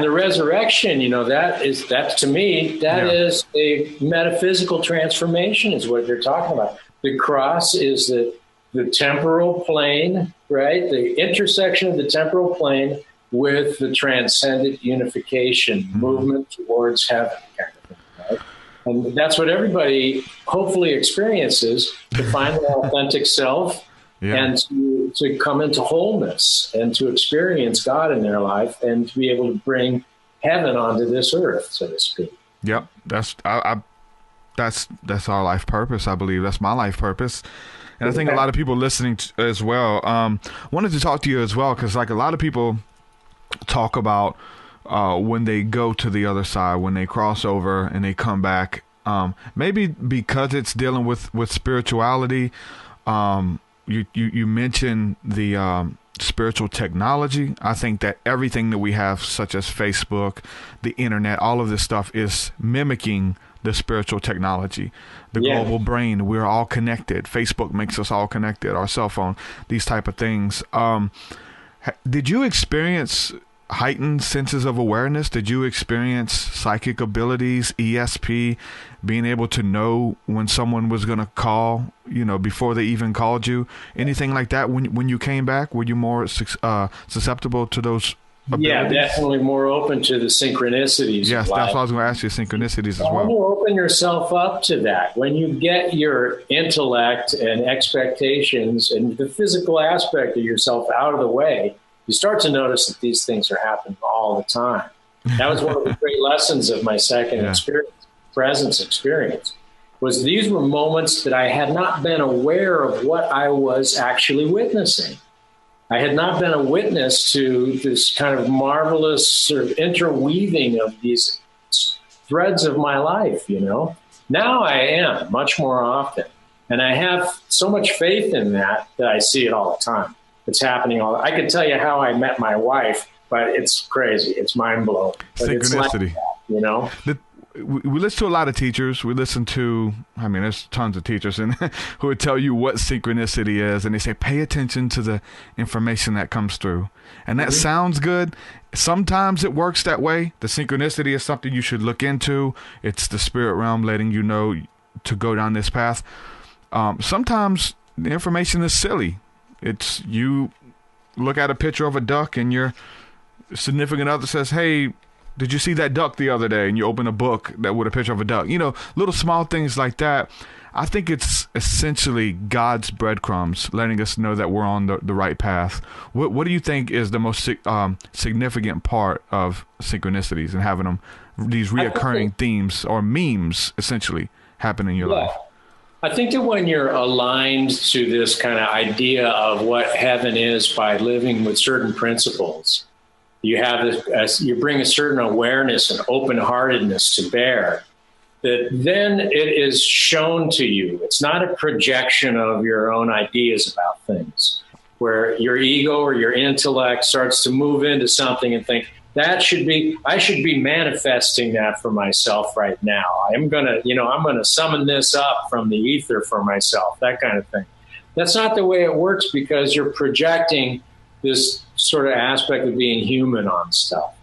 the resurrection, that to me, is a metaphysical transformation, is what they're talking about. The cross is the temporal plane, right? The intersection of the temporal plane with the transcendent unification movement towards heaven, kind of thing, right? And that's what everybody hopefully experiences, to find their authentic self and to come into wholeness and to experience God in their life and to be able to bring heaven onto this earth, so to speak. Yep. That's our life purpose. I believe that's my life purpose. And I think a lot of people listening as well, wanted to talk to you as well, because like a lot of people talk about when they go to the other side, when they cross over and they come back, maybe because it's dealing with spirituality. You mentioned the spiritual technology. I think that everything that we have, such as Facebook, the internet, all of this stuff is mimicking the spiritual technology, the global brain. We're all connected. Facebook makes us all connected, our cell phone, these type of things. Did you experience heightened senses of awareness? Did you experience psychic abilities, ESP, being able to know when someone was going to call, before they even called you? Anything like that when you came back? Were you more susceptible to those abilities? Yeah, definitely more open to the synchronicities. Yes, that's what I was going to ask you, synchronicities as well. When you open yourself up to that, when you get your intellect and expectations and the physical aspect of yourself out of the way, you start to notice that these things are happening all the time. That was one of the great lessons of my second presence experience, was these were moments that I had not been aware of what I was actually witnessing. I had not been a witness to this kind of marvelous sort of interweaving of these threads of my life, Now I am much more often. And I have so much faith in that I see it all the time. It's happening I could tell you how I met my wife, but it's crazy. It's mind blowing. Synchronicity. It's like that, we listen to a lot of teachers. We listen to, I mean, there's tons of teachers and who would tell you what synchronicity is. And they say, pay attention to the information that comes through. And that sounds good. Sometimes it works that way. The synchronicity is something you should look into. It's the spirit realm letting you know to go down this path. Sometimes the information is silly. It's you look at a picture of a duck and your significant other says, hey, did you see that duck the other day? And you open a book that with a picture of a duck. You know, little small things like that. I think it's essentially God's breadcrumbs letting us know that we're on the right path. What do you think is the most significant part of synchronicities and having them, these reoccurring themes or memes essentially happen in your life? I think that when you're aligned to this kind of idea of what heaven is by living with certain principles, you have you bring a certain awareness and open-heartedness to bear, that then it is shown to you. It's not a projection of your own ideas about things, where your ego or your intellect starts to move into something and think, I should be manifesting that for myself right now. I'm going to summon this up from the ether for myself, that kind of thing. That's not the way it works, because you're projecting this sort of aspect of being human on stuff.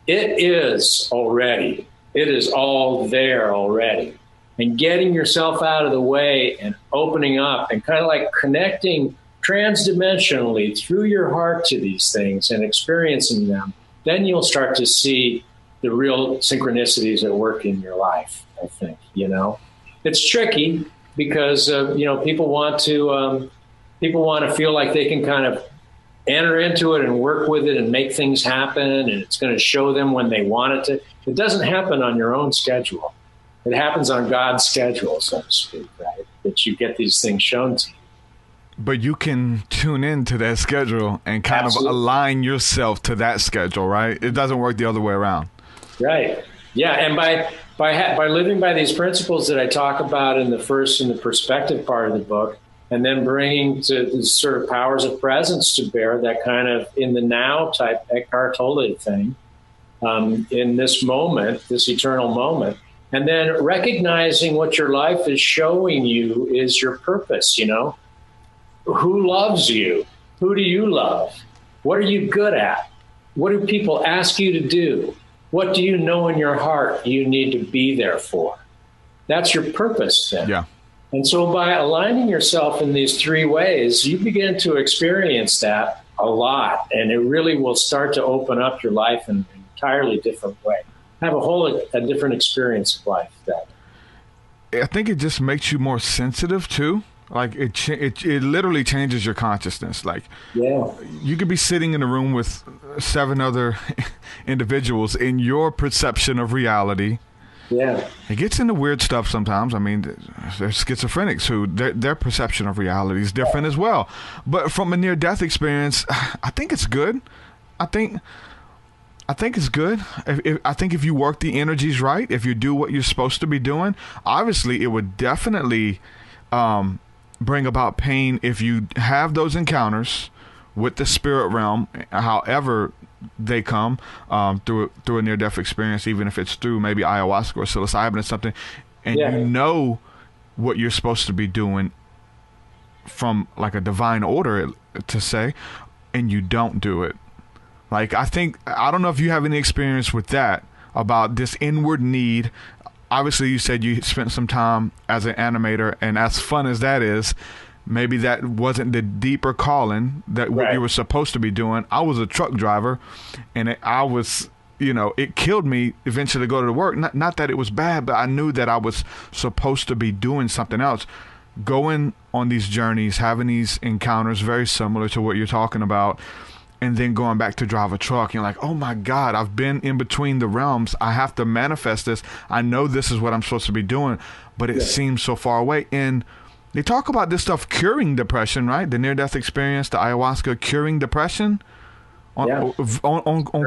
It is already. It is all there already. And getting yourself out of the way and opening up and kind of like connecting transdimensionally through your heart to these things and experiencing them, then you'll start to see the real synchronicities at work in your life, I think, It's tricky because, people want to feel like they can kind of enter into it and work with it and make things happen, and it's going to show them when they want it to. It doesn't happen on your own schedule. It happens on God's schedule, so to speak, right? That you get these things shown to you. But you can tune into that schedule and kind of align yourself to that schedule, right? It doesn't work the other way around. Right. Yeah. And by living by these principles that I talk about in the perspective part of the book, and then bringing to the sort of powers of presence to bear, that kind of in the now type Eckhart Tolle thing, in this moment, this eternal moment, and then recognizing what your life is showing you is your purpose, Who loves you? Who do you love? What are you good at? What do people ask you to do? What do you know in your heart you need to be there for? That's your purpose then. Yeah. And so by aligning yourself in these three ways, you begin to experience that a lot, and it really will start to open up your life in an entirely different way. Have a different experience of life then. I think it just makes you more sensitive too. Like it literally changes your consciousness. Like, you could be sitting in a room with 7 other individuals in your perception of reality. Yeah, it gets into weird stuff sometimes. I mean, there's schizophrenics who their perception of reality is different as well. But from a near-death experience, I think it's good. I think it's good. I think if you work the energies right, if you do what you're supposed to be doing, obviously it would definitely bring about pain if you have those encounters with the spirit realm, however they come, through a near-death experience, even if it's through maybe ayahuasca or psilocybin or something, and you know what you're supposed to be doing from like a divine order to say, and you don't do it. Like, I don't know if you have any experience with that, about this inward need. Obviously, you said you spent some time as an animator, and as fun as that is, maybe that wasn't the deeper calling that what you were supposed to be doing. I was a truck driver, and it killed me eventually to go to work. Not that it was bad, but I knew that I was supposed to be doing something else. Going on these journeys, having these encounters very similar to what you're talking about, and then going back to drive a truck, you're like, oh my God, I've been in between the realms. I have to manifest this. I know this is what I'm supposed to be doing, but it seems so far away. And they talk about this stuff curing depression, right? The near-death experience, the ayahuasca curing depression. On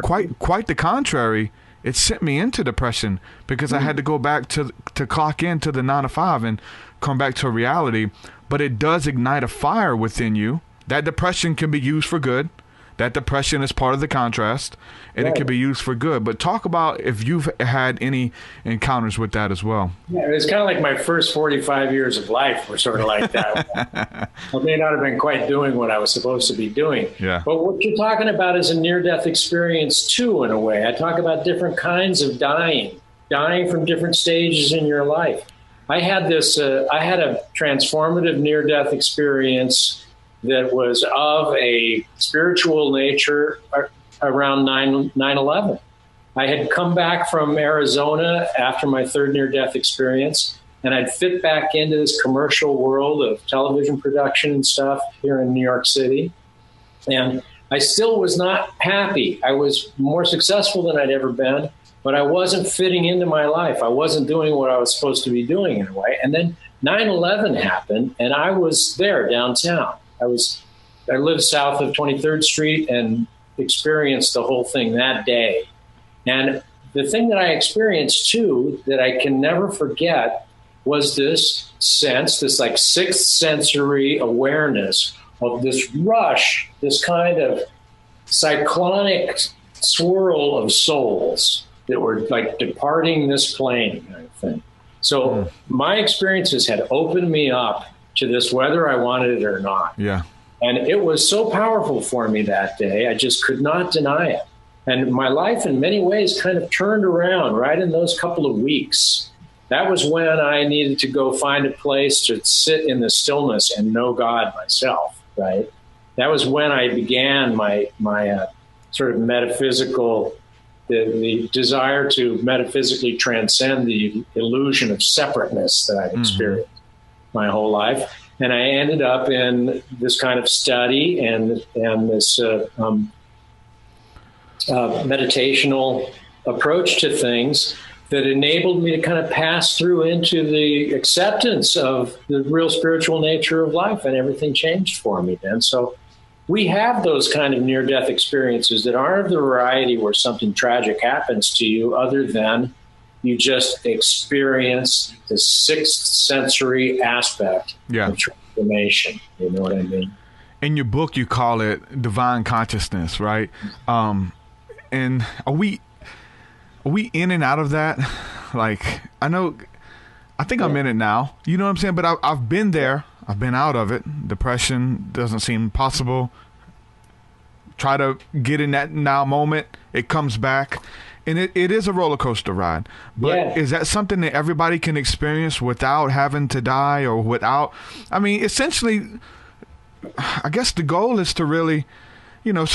quite the contrary, it sent me into depression because I had to go back to clock into the 9 to 5 and come back to reality. But it does ignite a fire within you. That depression can be used for good. That depression is part of the contrast, and it can be used for good. But talk about if you've had any encounters with that as well. Yeah, it's kind of like my first 45 years of life were sort of like that. I may not have been quite doing what I was supposed to be doing. Yeah. But what you're talking about is a near-death experience, too, in a way. I talk about different kinds of dying from different stages in your life. I had a transformative near-death experience that was of a spiritual nature around 9/11. I had come back from Arizona after my third near-death experience, and I'd fit back into this commercial world of television production and stuff here in New York City. And I still was not happy. I was more successful than I'd ever been, but I wasn't fitting into my life. I wasn't doing what I was supposed to be doing in a way. And then 9/11 happened, and I was there downtown. I lived south of 23rd Street and experienced the whole thing that day. And the thing that I experienced, too, that I can never forget was this sense, this like sixth sensory awareness of this rush, this kind of cyclonic swirl of souls that were like departing this plane kind of thing. So my experiences had opened me up to this, whether I wanted it or not. Yeah. And it was so powerful for me that day. I just could not deny it. And my life in many ways kind of turned around right in those couple of weeks. That was when I needed to go find a place to sit in the stillness and know God myself, right? That was when I began my sort of metaphysical, the desire to metaphysically transcend the illusion of separateness that I'd experienced my whole life. And I ended up in this kind of study and this meditational approach to things that enabled me to kind of pass through into the acceptance of the real spiritual nature of life, and everything changed for me then. So we have those kind of near-death experiences that aren't the variety where something tragic happens to you, other than you just experience the sixth sensory aspect of transformation. You know what I mean? In your book, you call it divine consciousness, right? And are we in and out of that? Like, I think I'm in it now. You know what I'm saying? But I've been there. I've been out of it. Depression doesn't seem possible. Try to get in that now moment. It comes back. And it is a roller coaster ride. But is that something that everybody can experience without having to die or without? I mean, essentially, I guess the goal is to really, you know,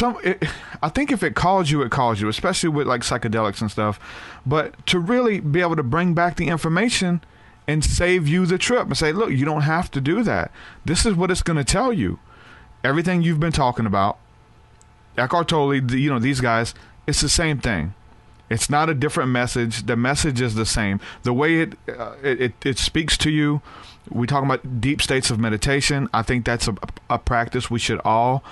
I think if it calls you, especially with like psychedelics and stuff. But to really be able to bring back the information and save you the trip and say, look, you don't have to do that. This is what it's going to tell you. Everything you've been talking about, Eckhart Tolle, you know, these guys, it's the same thing. It's not a different message. The message is the same. The way it speaks to you. We talk about deep states of meditation. I think that's a practice we should all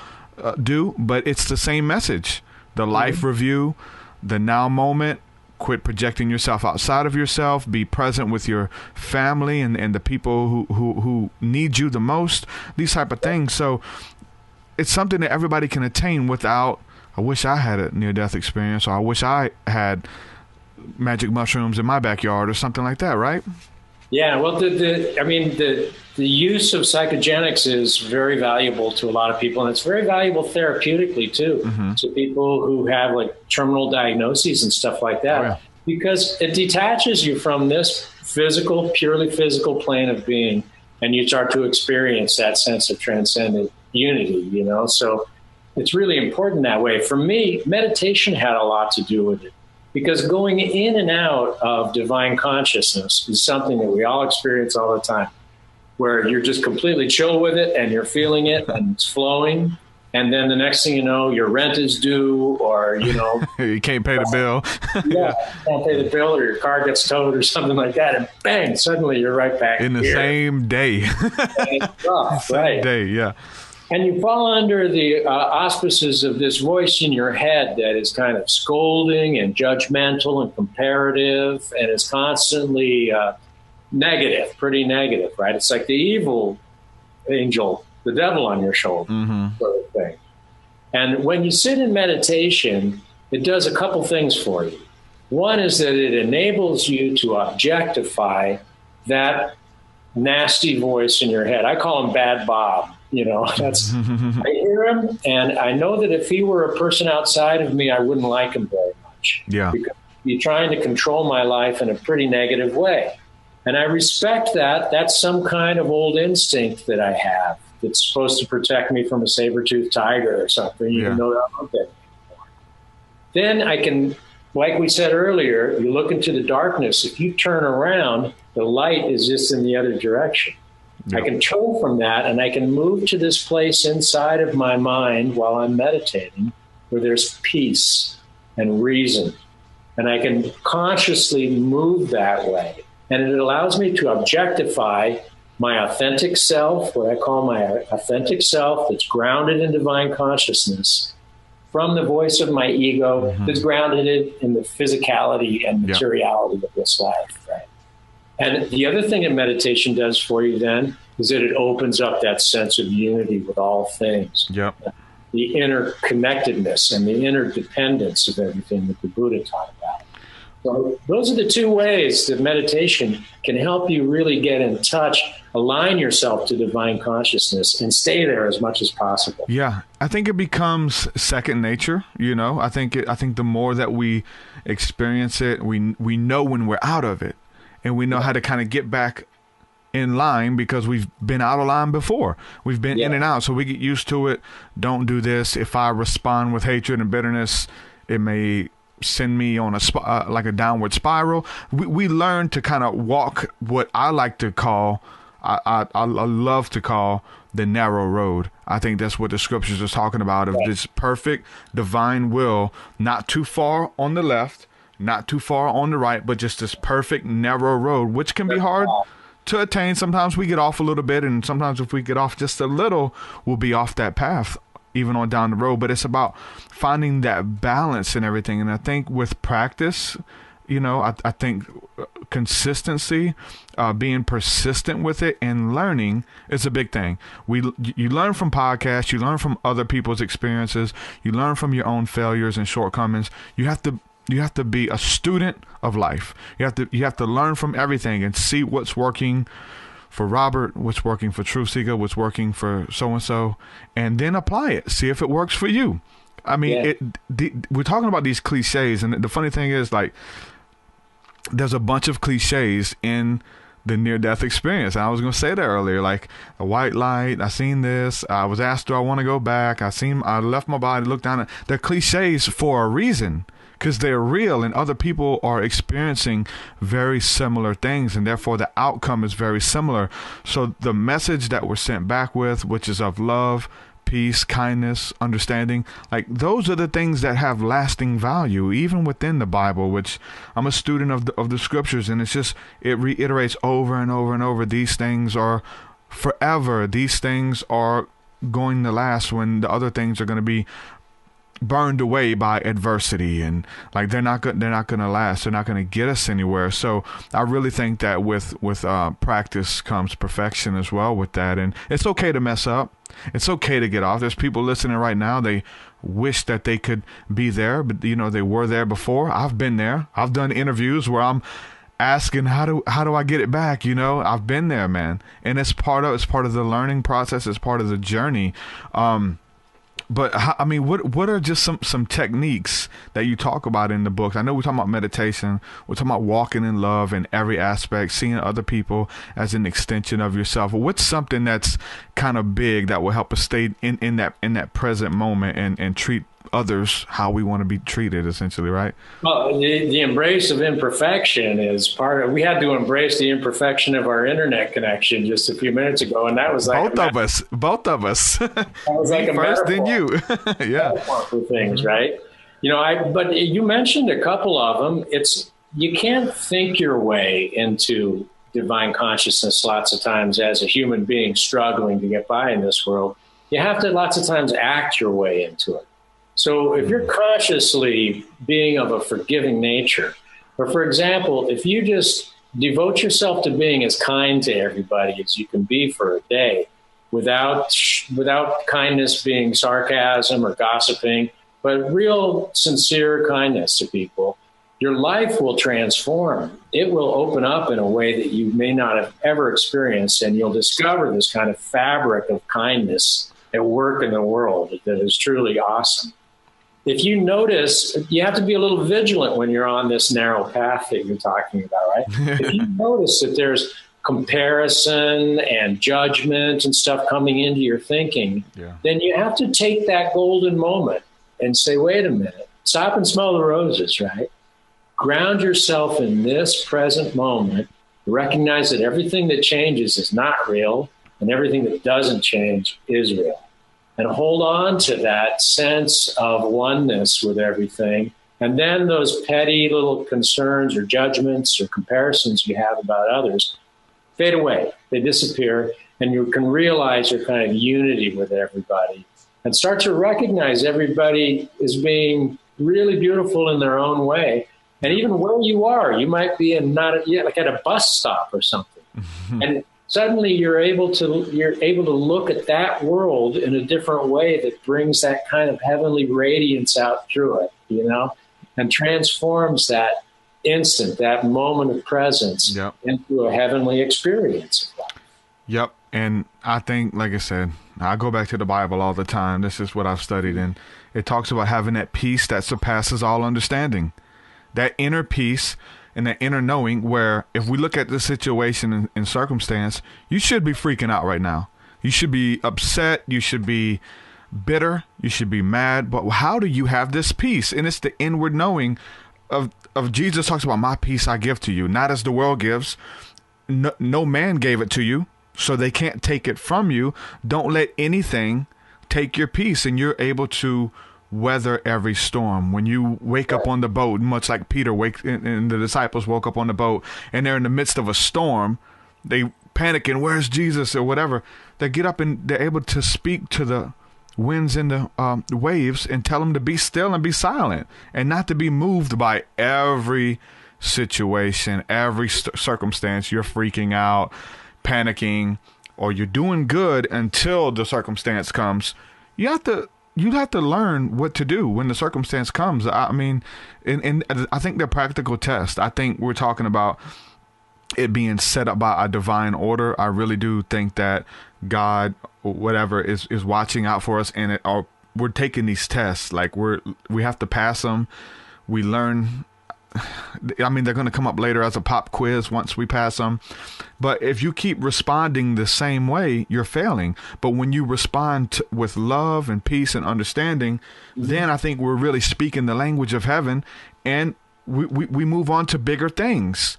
do, but it's the same message. The life review, the now moment, quit projecting yourself outside of yourself, be present with your family and the people who need you the most, these type of things. So it's something that everybody can attain without, I wish I had a near-death experience, or I wish I had magic mushrooms in my backyard or something like that, right? Yeah, well, the use of psychogenics is very valuable to a lot of people, and it's very valuable therapeutically, too, to people who have, like, terminal diagnoses and stuff like that, because it detaches you from this purely physical plane of being, and you start to experience that sense of transcendent unity, you know? So it's really important that way. For me, meditation had a lot to do with it, because going in and out of divine consciousness is something that we all experience all the time, where you're just completely chill with it and you're feeling it and it's flowing. And then the next thing you know, your rent is due, or, you know, you can't pay the bill. Can't pay the bill, or your car gets towed or something like that. And bang, suddenly you're right back in the same day. Same day, yeah. And you fall under the auspices of this voice in your head that is kind of scolding and judgmental and comparative, and is constantly negative, pretty negative, right? It's like the evil angel, the devil on your shoulder, sort of thing. And when you sit in meditation, it does a couple things for you. One is that it enables you to objectify that nasty voice in your head. I call him Bad Bob. That's I hear him, and I know that if he were a person outside of me, I wouldn't like him very much. Yeah. Because he's trying to control my life in a pretty negative way. And I respect that. That's some kind of old instinct that I have that's supposed to protect me from a saber-toothed tiger or something, even though I don't get it anymore. Then I can, like we said earlier, you look into the darkness. If you turn around, the light is just in the other direction. Yep. I can turn from that and I can move to this place inside of my mind while I'm meditating where there's peace and reason. And I can consciously move that way. And it allows me to objectify my authentic self, what I call my authentic self that's grounded in divine consciousness, from the voice of my ego that's grounded in the physicality and materiality of this life, right? And the other thing that meditation does for you then is that it opens up that sense of unity with all things. Yep. The interconnectedness and the interdependence of everything that the Buddha taught about. So those are the two ways that meditation can help you really get in touch, align yourself to divine consciousness, and stay there as much as possible. Yeah, I think it becomes second nature. I think the more that we experience it, we know when we're out of it, and we know how to kind of get back in line because we've been out of line before. We've been in and out, so we get used to it. Don't do this. If I respond with hatred and bitterness, it may send me on like a downward spiral. We learn to kind of walk what I like to call, I love to call the narrow road. I think that's what the scriptures is talking about, of this perfect divine will, not too far on the left, not too far on the right, but just this perfect narrow road, which can be hard to attain. Sometimes we get off a little bit, and sometimes if we get off just a little, we'll be off that path even on down the road. But it's about finding that balance and everything. And I think with practice, I think consistency, being persistent with it, and learning is a big thing. You learn from podcasts, you learn from other people's experiences, you learn from your own failures and shortcomings. You have to be a student of life. You have to learn from everything and see what's working for Robert, what's working for True Seeker, what's working for so-and-so, and then apply it. See if it works for you. I mean, we're talking about these cliches, and the funny thing is, like, there's a bunch of cliches in the near-death experience. And I was going to say that earlier, like a white light, I seen this, I was asked, do I want to go back? I left my body, looked down. They're cliches for a reason, because they're real and other people are experiencing very similar things, and therefore the outcome is very similar. So the message that we're sent back with, which is of love, peace, kindness, understanding, like those are the things that have lasting value, even within the Bible, which I'm a student of the scriptures, and it reiterates over and over and over. These things are forever. These things are going to last when the other things are going to be burned away by adversity, and like they're not going to last. They're not going to get us anywhere. So I really think that with practice comes perfection as well with that. And it's okay to mess up. It's okay to get off. There's people listening right now, they wish that they could be there, but they were there before. I've been there. I've done interviews where I'm asking how do I get it back. I've been there, man. And it's part of the learning process. It's part of the journey. But I mean, what are just some techniques that you talk about in the book? I know we're talking about meditation. We're talking about walking in love in every aspect, seeing other people as an extension of yourself. What's something that's kind of big that will help us stay in that present moment and treat others how we want to be treated, essentially, right? Well, the embrace of imperfection is part of. We had to embrace the imperfection of our internet connection just a few minutes ago, and that was like both of us. That was like a first, then you. Yeah, for things, right? But you mentioned a couple of them. You can't think your way into divine consciousness lots of times as a human being struggling to get by in this world. You have to lots of times act your way into it. So if you're consciously being of a forgiving nature, or for example, if you just devote yourself to being as kind to everybody as you can be for a day, without kindness being sarcasm or gossiping, but real sincere kindness to people, your life will transform. It will open up in a way that you may not have ever experienced, and you'll discover this kind of fabric of kindness at work in the world that is truly awesome. If you notice, you have to be a little vigilant when you're on this narrow path that you're talking about, right? If you notice that there's comparison and judgment and stuff coming into your thinking, then you have to take that golden moment and say, wait a minute, stop and smell the roses, right? Ground yourself in this present moment, recognize that everything that changes is not real and everything that doesn't change is real. And hold on to that sense of oneness with everything. And then those petty little concerns or judgments or comparisons you have about others fade away. They disappear, and you can realize your kind of unity with everybody and start to recognize everybody as being really beautiful in their own way. And even where you are, you might be like at a bus stop or something. And suddenly you're able to look at that world in a different way that brings that kind of heavenly radiance out through it, and transforms that instant, that moment of presence into a heavenly experience. Yep. And I think, like I said, I go back to the Bible all the time. This is what I've studied, and it talks about having that peace that surpasses all understanding. That inner peace and that inner knowing, where if we look at the situation and circumstance, you should be freaking out right now. You should be upset. You should be bitter. You should be mad. But how do you have this peace? And it's the inward knowing of Jesus talks about, my peace I give to you, not as the world gives. No man gave it to you, so they can't take it from you. Don't let anything take your peace, and you're able to weather every storm. When you wake up on the boat, much like Peter and the disciples woke up on the boat, and they're in the midst of a storm, they panicking, where's Jesus or whatever. They get up and they're able to speak to the winds and the waves and tell them to be still and be silent, and not to be moved by every situation, every circumstance. You're freaking out, panicking, or you're doing good until the circumstance comes. You have to learn what to do when the circumstance comes. I mean, and I think they're practical tests. I think we're talking about it being set up by a divine order. I really do think that God, whatever, is watching out for us, and we're taking these tests. Like we have to pass them. We learn. I mean, they're going to come up later as a pop quiz once we pass them. But if you keep responding the same way, you're failing. But when you respond with love and peace and understanding, then I think we're really speaking the language of heaven, and we move on to bigger things.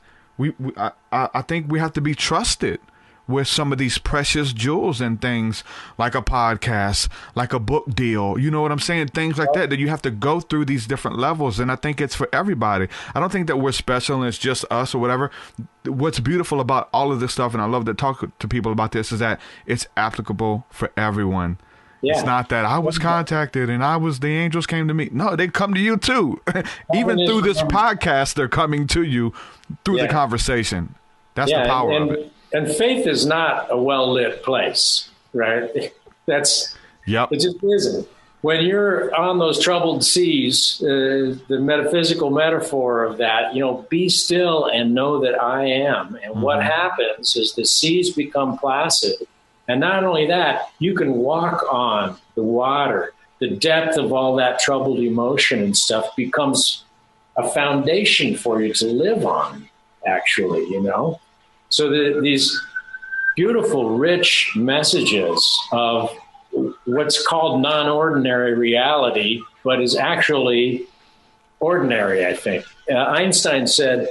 I think we have to be trusted with some of these precious jewels and things, like a podcast, like a book deal. You know what I'm saying? Things like that you have to go through these different levels. And I think it's for everybody. I don't think that we're special and it's just us or whatever. What's beautiful about all of this stuff, and I love to talk to people about this, is that it's applicable for everyone. Yeah. It's not that I was contacted and the angels came to me. No, they come to you too. Even through this podcast, they're coming to you through the conversation. That's the power of it. And faith is not a well-lit place, right? It just isn't. When you're on those troubled seas, the metaphysical metaphor of that, be still and know that I am. And what happens is the seas become placid. And not only that, you can walk on the water. The depth of all that troubled emotion and stuff becomes a foundation for you to live on, actually, So these beautiful, rich messages of what's called non-ordinary reality, but is actually ordinary, I think. Einstein said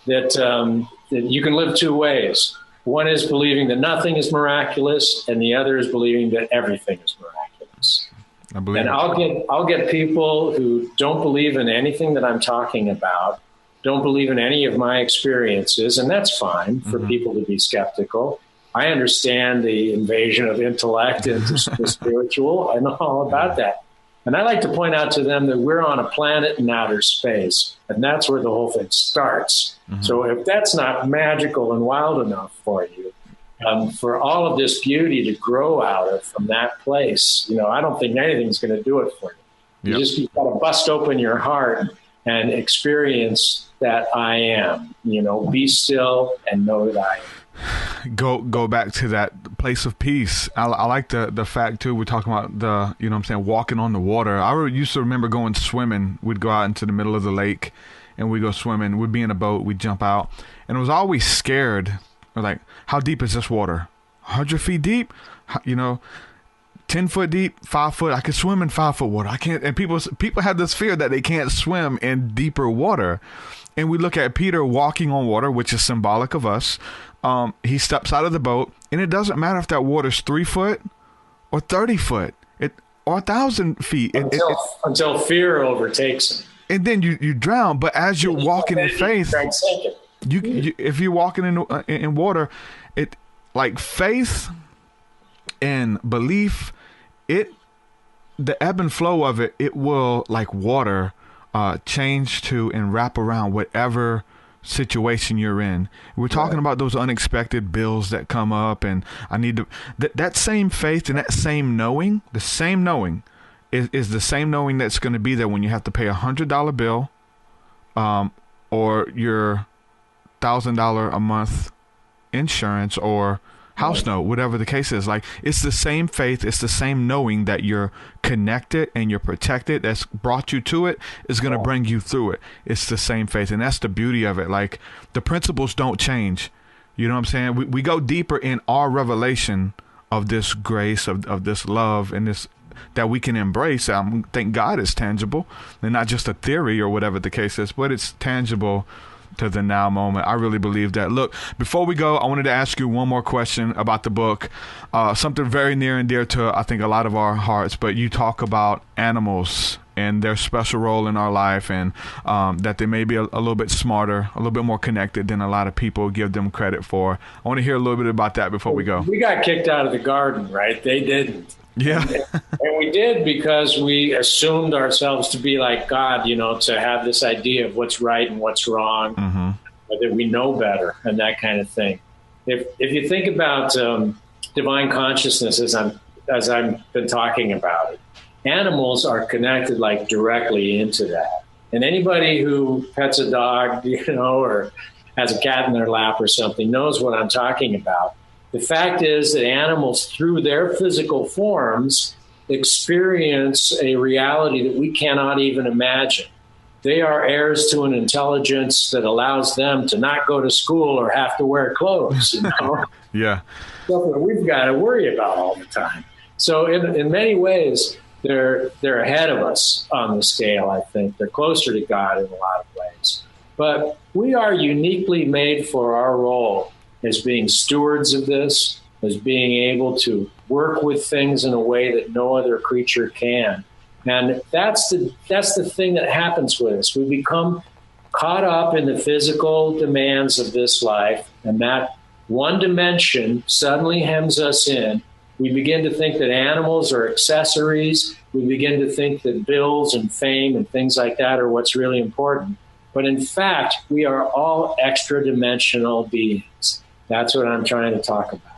that you can live two ways. One is believing that nothing is miraculous, and the other is believing that everything is miraculous. And I'll get people who don't believe in anything that I'm talking about, don't believe in any of my experiences, and that's fine for people to be skeptical. I understand the invasion of intellect into the spiritual. I know all about that. And I like to point out to them that we're on a planet in outer space, and that's where the whole thing starts. So if that's not magical and wild enough for you, for all of this beauty to grow out of from that place, I don't think anything's going to do it for you. Yep. You've got to bust open your heart and experience that I am, be still and know that I am. Go back to that place of peace. I like the fact too, we're talking about walking on the water. I used to remember going swimming. We'd go out into the middle of the lake and we'd go swimming. We'd be in a boat, we'd jump out, and I was always scared. Like, how deep is this water? 100 feet deep? 10 foot deep, 5 foot. I could swim in 5 foot water. I can't. And people have this fear that they can't swim in deeper water. And we look at Peter walking on water, which is symbolic of us. He steps out of the boat, and it doesn't matter if that water's 3 foot or 30 foot, or 1,000 feet. Until fear overtakes him. And then you drown. But as you're walking in faith, if you're walking in water, it like faith and belief, the ebb and flow of it will, like water, change to and wrap around whatever situation you're in. We're talking about those unexpected bills that come up, and I need to that same faith and that same knowing, the same knowing is the same knowing that's going to be there when you have to pay $100 bill, or your $1,000 a month insurance or house note, whatever the case is. Like, it's the same faith, it's the same knowing that you're connected and you're protected. That's brought you to it is going to bring you through it. It's the same faith, and that's the beauty of it. Like, the principles don't change. You know what I'm saying? We go deeper in our revelation of this grace, of this love, and this that we can embrace. Thank God it's tangible and not just a theory or whatever the case is, but it's tangible to the now moment. I really believe that. Look, before we go, I wanted to ask you one more question about the book. Something very near and dear to, I think, a lot of our hearts, but you talk about animals and their special role in our life, and that they may be a little bit smarter, a little bit more connected than a lot of people give them credit for. I want to hear a little bit about that before we go. We got kicked out of the garden, right? They didn't. Yeah. And we did because we assumed ourselves to be like God, to have this idea of what's right and what's wrong, that we know better and that kind of thing. If you think about divine consciousness, as I've been talking about it, animals are connected like directly into that. And anybody who pets a dog, or has a cat in their lap or something knows what I'm talking about. The fact is that animals, through their physical forms, experience a reality that we cannot even imagine. They are heirs to an intelligence that allows them to not go to school or have to wear clothes. Yeah. Something we've got to worry about all the time. So in many ways, they're ahead of us on the scale, I think. They're closer to God in a lot of ways. But we are uniquely made for our role as being stewards of this, as being able to work with things in a way that no other creature can. And that's the thing that happens with us. We become caught up in the physical demands of this life, and that one dimension suddenly hems us in. We begin to think that animals are accessories. We begin to think that bills and fame and things like that are what's really important. But in fact, we are all extra-dimensional beings. That's what I'm trying to talk about.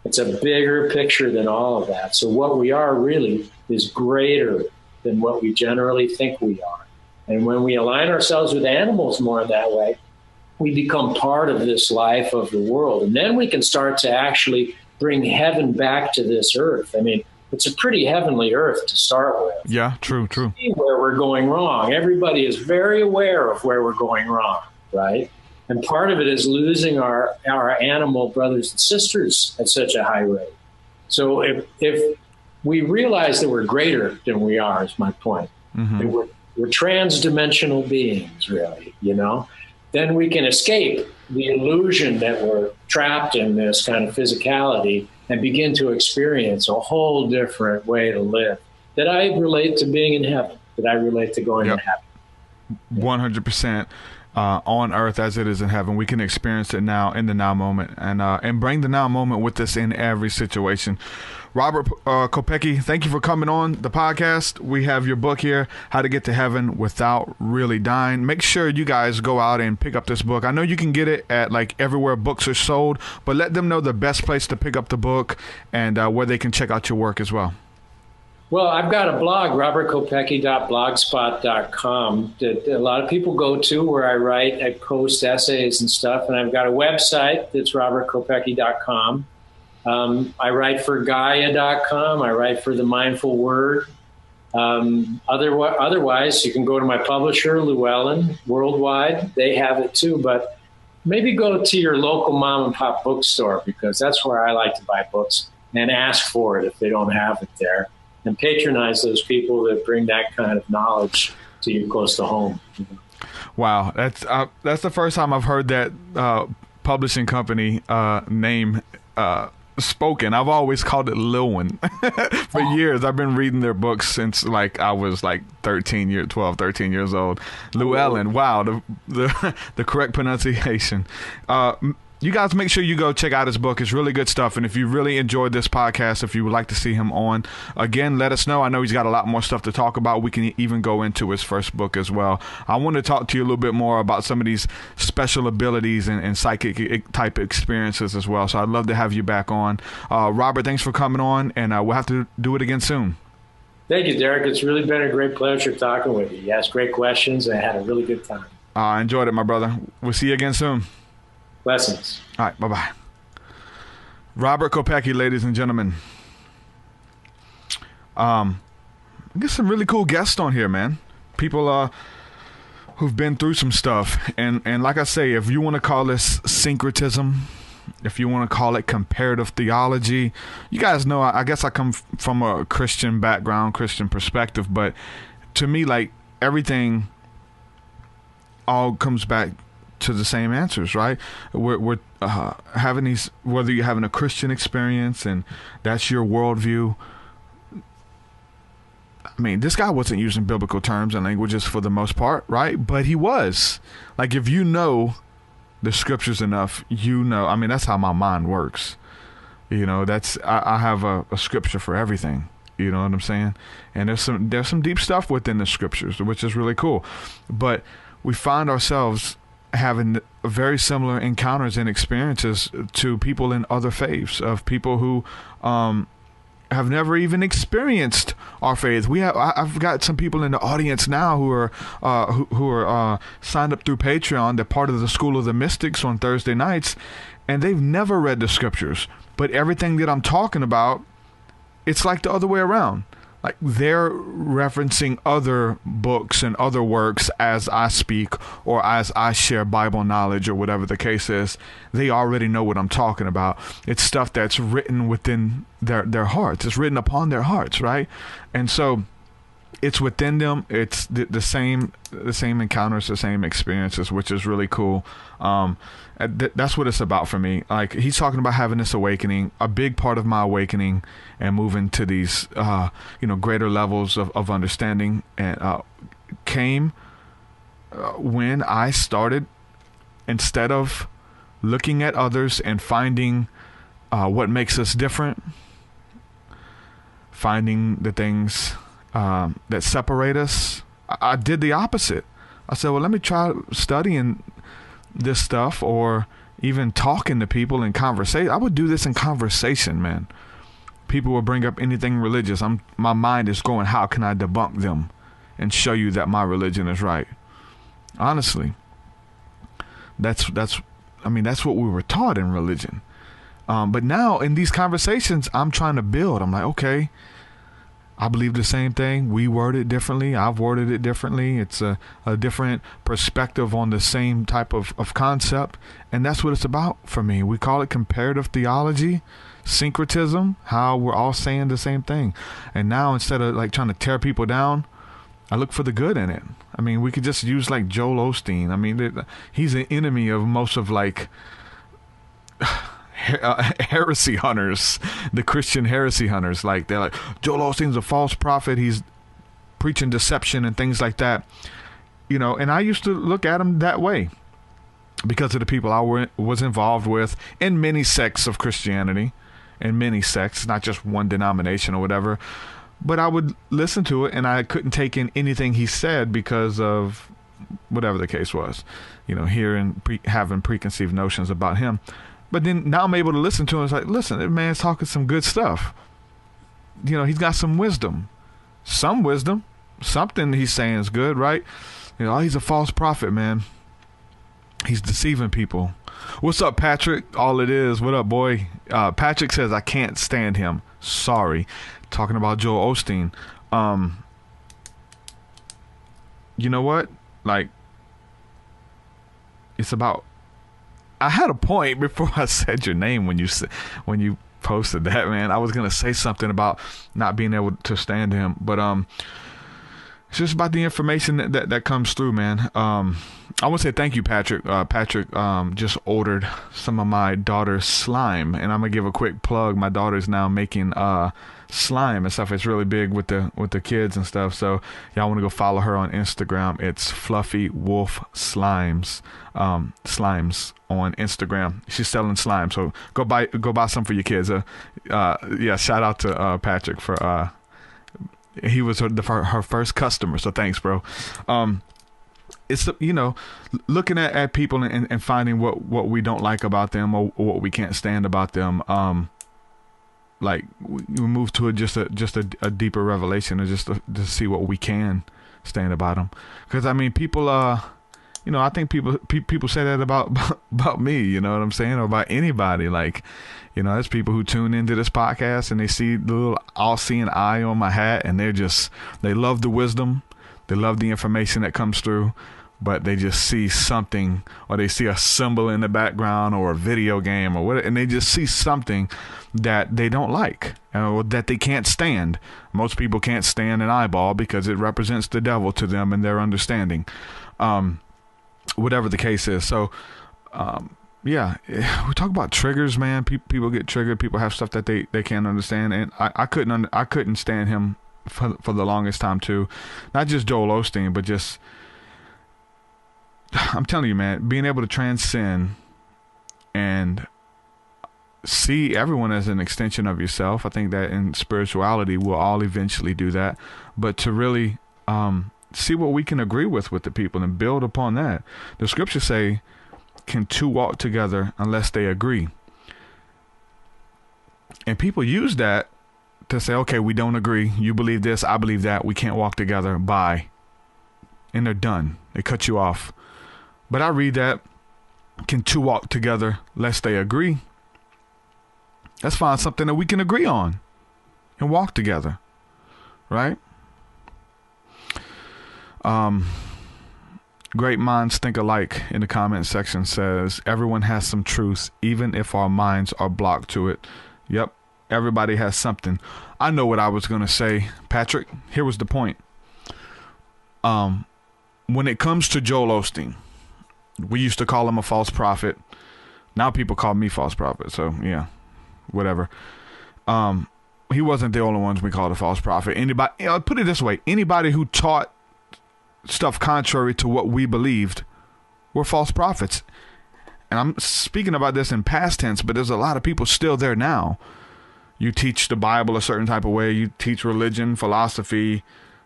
It's a bigger picture than all of that. So what we are really is greater than what we generally think we are. And when we align ourselves with animals more in that way, we become part of this life of the world. And then we can start to actually bring heaven back to this earth. I mean, it's a pretty heavenly earth to start with. Yeah, true. See where we're going wrong. Everybody is very aware of where we're going wrong, right? And part of it is losing our animal brothers and sisters at such a high rate. So if we realize that we're greater than we are, is my point. That we're trans-dimensional beings, really, then we can escape the illusion that we're trapped in this kind of physicality and begin to experience a whole different way to live. That I relate to being in heaven, that I relate to going to heaven. 100%. on earth as it is in heaven. We can experience it now in the now moment, and bring the now moment with us in every situation. Robert Kopecky, thank you for coming on the podcast. We have your book here, How to Get to Heaven Without Really Dying. Make sure you guys go out and pick up this book. I know you can get it at like everywhere books are sold, but let them know the best place to pick up the book and where they can check out your work as well. Well, I've got a blog, robertkopecky.blogspot.com, that a lot of people go to, where I write, I post essays and stuff. And I've got a website that's robertkopecky.com. I write for Gaia.com. I write for The Mindful Word. Otherwise, you can go to my publisher, Llewellyn, worldwide. They have it too. But maybe go to your local mom and pop bookstore, because that's where I like to buy books, and ask for it if they don't have it there. And patronize those people that bring that kind of knowledge to you close to home. Wow, that's the first time I've heard that publishing company name spoken. I've always called it Llewellyn for years. I've been reading their books since like I was like 13 years old. Llewellyn. Wow, the correct pronunciation. You guys make sure you go check out his book. It's really good stuff. And if you really enjoyed this podcast, if you would like to see him on, again, let us know. I know he's got a lot more stuff to talk about. We can even go into his first book as well. I want to talk to you a little bit more about some of these special abilities and psychic type experiences as well. So I'd love to have you back on. Robert, thanks for coming on, and we'll have to do it again soon. Thank you, Derek. It's really been a great pleasure talking with you. You asked great questions, and I had a really good time. I enjoyed it, my brother. We'll see you again soon. Blessings. All right, bye-bye. Robert Kopecky, ladies and gentlemen. Get some really cool guests on here, man. People who've been through some stuff. And like I say, if you want to call this syncretism, if you want to call it comparative theology, you guys know, I guess I come from a Christian background, Christian perspective, but to me, like, everything all comes back to the same answers, right? We're having these, whether you're having a Christian experience and that's your worldview. I mean, this guy wasn't using biblical terms and languages for the most part, right? But he was. Like, if you know the scriptures enough, you know, I mean, that's how my mind works. You know, that's, I have a scripture for everything. You know what I'm saying? And there's some deep stuff within the scriptures, which is really cool. But we find ourselves having very similar encounters and experiences to people in other faiths, of people who have never even experienced our faith. I've got some people in the audience now who are signed up through Patreon. They're part of the School of the Mystics on Thursday nights, and they've never read the scriptures. But everything that I'm talking about, it's like the other way around. Like, they're referencing other books and other works as I speak or as I share Bible knowledge or whatever the case is. They already know what I'm talking about. It's stuff that's written within their hearts. It's written upon their hearts, right? And so it's within them. It's the same encounters, the same experiences, which is really cool. That's what it's about for me. Like, he's talking about having this awakening. A big part of my awakening and moving to these, greater levels of understanding and came when I started, instead of looking at others and finding what makes us different, finding the things that separate us, I did the opposite. I said, well, let me try studying this stuff, or even talking to people in conversation. I would do this in conversation, man. People will bring up anything religious. My mind is going, how can I debunk them and show you that my religion is right? Honestly, that's what we were taught in religion. But now in these conversations, I'm trying to build. I'm like, okay, I believe the same thing. We word it differently. I've worded it differently. It's a different perspective on the same type of concept. And that's what it's about for me. We call it comparative theology, syncretism, how we're all saying the same thing. And now, instead of like trying to tear people down, I look for the good in it. I mean, we could just use like Joel Osteen. I mean, he's an enemy of most of like heresy hunters, the Christian heresy hunters. Like, they're like, Joel Osteen's a false prophet, he's preaching deception and things like that. and I used to look at them that way because of the people I was involved with in many sects of Christianity, in many sects, not just one denomination or whatever. But I would listen to it and I couldn't take in anything he said because of whatever the case was, hearing, having preconceived notions about him. But then now I'm able to listen to him. It's like, listen, this man's talking some good stuff. He's got some wisdom, something he's saying is good, right? He's a false prophet, man. He's deceiving people. What's up, Patrick? All it is. What up, boy? Patrick says, I can't stand him. Sorry. Talking about Joel Osteen. You know what? Like, it's about, I had a point before I said your name when you posted that, man. I was going to say something about not being able to stand him, but it's just about the information that comes through, man. I want to say thank you, Patrick. Patrick just ordered some of my daughter's slime, and I'm gonna give a quick plug. My daughter's now making slime and stuff. It's really big with the kids and stuff. So y'all want to go follow her on Instagram. It's Fluffy Wolf Slimes. Slimes on Instagram. She's selling slime, so go buy some for your kids. Yeah, shout out to Patrick for he was her first customer, so thanks, bro. It's looking at people and finding what we don't like about them or what we can't stand about them. Like we move to just a deeper revelation, or just to see what we can stand about them. Because I mean, people I think people say that about me, you know what I'm saying, or about anybody. Like, there's people who tune into this podcast and they see the little all-seeing eye on my hat, and they love the wisdom, they love the information that comes through, but they just see something, or they see a symbol in the background or a video game or whatever, and they just see something that they don't like, or that they can't stand. Most people can't stand an eyeball because it represents the devil to them and their understanding. Whatever the case is. So, yeah, we talk about triggers, man. People get triggered. People have stuff that they can't understand, and I couldn't stand him for the longest time too. Not just Joel Osteen, but just, I'm telling you, man, being able to transcend and see everyone as an extension of yourself. I think that in spirituality we'll all eventually do that, but to really see what we can agree with the people and build upon that. The scriptures say, can two walk together unless they agree? And people use that to say, okay, we don't agree. You believe this, I believe that. We can't walk together. Bye. And they're done. They cut you off. But I read that, can two walk together lest they agree? Let's find something that we can agree on and walk together. Right? Great minds think alike in the comment section says, everyone has some truth, even if our minds are blocked to it. Yep. Everybody has something. I know what I was going to say, Patrick. Here was the point. When it comes to Joel Osteen, we used to call him a false prophet. Now people call me false prophet. So yeah, whatever. He wasn't the only ones we called a false prophet. Anybody, put it this way, anybody who taught stuff contrary to what we believed were false prophets. And I'm speaking about this in past tense, but there's a lot of people still there now. You teach the Bible a certain type of way. You teach religion, philosophy,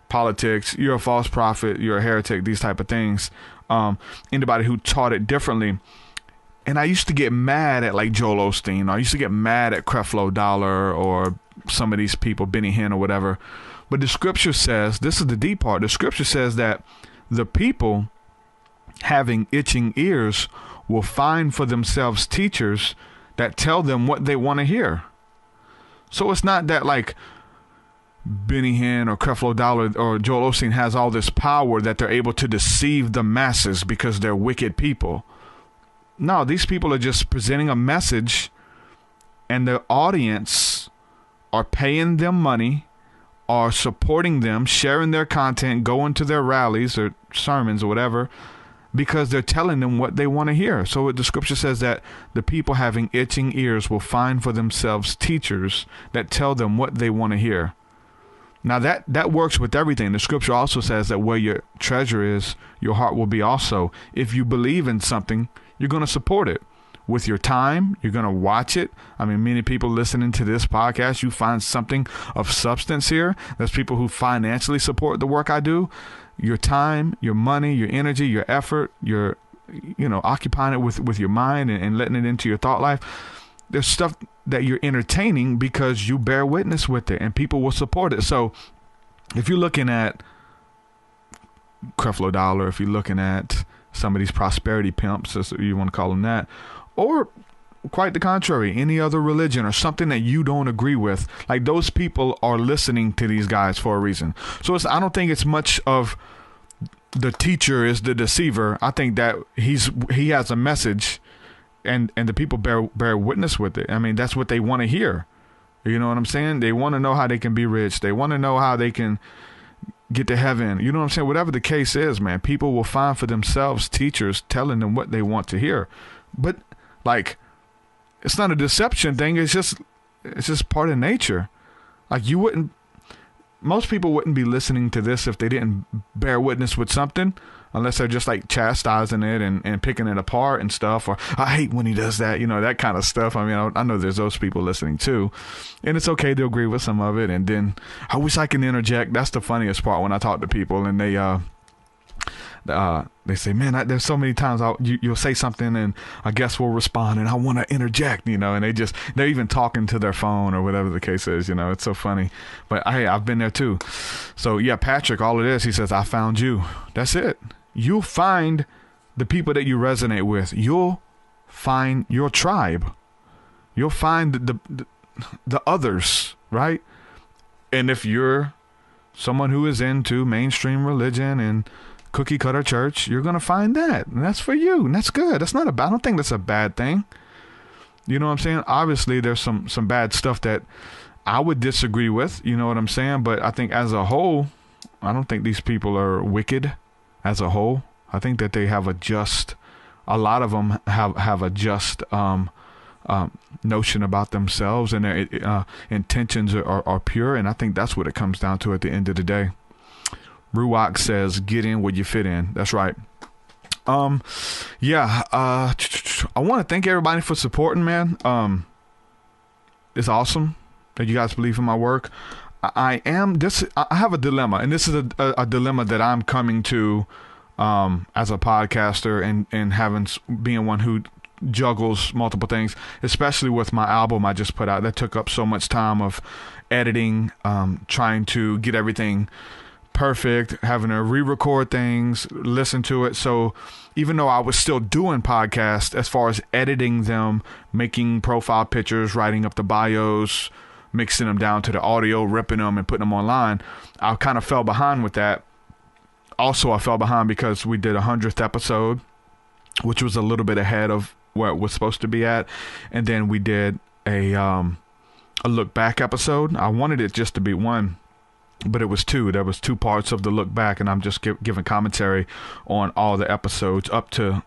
politics. You're a false prophet. You're a heretic, these type of things. Anybody who taught it differently. And I used to get mad at like Joel Osteen. I used to get mad at Creflo Dollar or some of these people, Benny Hinn or whatever. But the scripture says, this is the deep part, the scripture says that the people having itching ears will find for themselves teachers that tell them what they want to hear. So it's not that like Benny Hinn or Creflo Dollar or Joel Osteen has all this power that they're able to deceive the masses because they're wicked people. No, these people are just presenting a message, and the audience are paying them money, are supporting them, sharing their content, going to their rallies or sermons or whatever, because they're telling them what they want to hear. So the scripture says that the people having itching ears will find for themselves teachers that tell them what they want to hear. Now that works with everything. The scripture also says that where your treasure is, your heart will be also. If you believe in something, you're going to support it with your time. You're going to watch it. I mean, many people listening to this podcast, you find something of substance here. There's people who financially support the work I do. Your time, your money, your energy, your effort, your, occupying it with your mind and letting it into your thought life. There's stuff that you're entertaining because you bear witness with it and people will support it. So if you're looking at Creflo Dollar, if you're looking at some of these prosperity pimps, as you want to call them that, or quite the contrary, any other religion or something that you don't agree with, like those people are listening to these guys for a reason. So I don't think it's much of the teacher is the deceiver. I think that he has a message. And the people bear witness with it. I mean, that's what they want to hear. You know what I'm saying? They want to know how they can be rich. They want to know how they can get to heaven. You know what I'm saying? Whatever the case is, man, people will find for themselves teachers telling them what they want to hear. But like, it's not a deception thing. It's just part of nature. Like most people wouldn't be listening to this if they didn't bear witness with something. Unless they're just like chastising it and picking it apart and stuff, or I hate when he does that, that kind of stuff. I mean, I know there's those people listening too, and it's okay to agree with some of it. And then I wish I can interject. That's the funniest part when I talk to people and they say, man, there's so many times you'll say something and I guess we'll respond and I want to interject, and they're even talking to their phone or whatever the case is, it's so funny. But hey, I've been there too. So yeah, Patrick, all it is, he says, I found you. That's it. You'll find the people that you resonate with. You'll find your tribe. You'll find the others, right? And if you're someone who is into mainstream religion and cookie cutter church, you're going to find that. And that's for you. And that's good. That's not I don't think that's a bad thing. You know what I'm saying? Obviously, there's some bad stuff that I would disagree with. You know what I'm saying? But I think as a whole, I don't think these people are wicked. As a whole, I think that they have a lot of them have a just notion about themselves, and their intentions are pure. And I think that's what it comes down to at the end of the day. Ruach says, get in where you fit in. That's right. I want to thank everybody for supporting, man. It's awesome that you guys believe in my work. I have a dilemma, and this is a dilemma that I'm coming to as a podcaster and being one who juggles multiple things, especially with my album I just put out. That took up so much time of editing, trying to get everything perfect, having to re-record things, listen to it. So even though I was still doing podcasts, as far as editing them, making profile pictures, writing up the bios, mixing them down to the audio, ripping them and putting them online, I kind of fell behind with that. Also, I fell behind because we did a 100th episode, which was a little bit ahead of where it was supposed to be at. And then we did a look back episode. I wanted it just to be one, but it was two. There was two parts of the look back, and I'm just giving commentary on all the episodes up to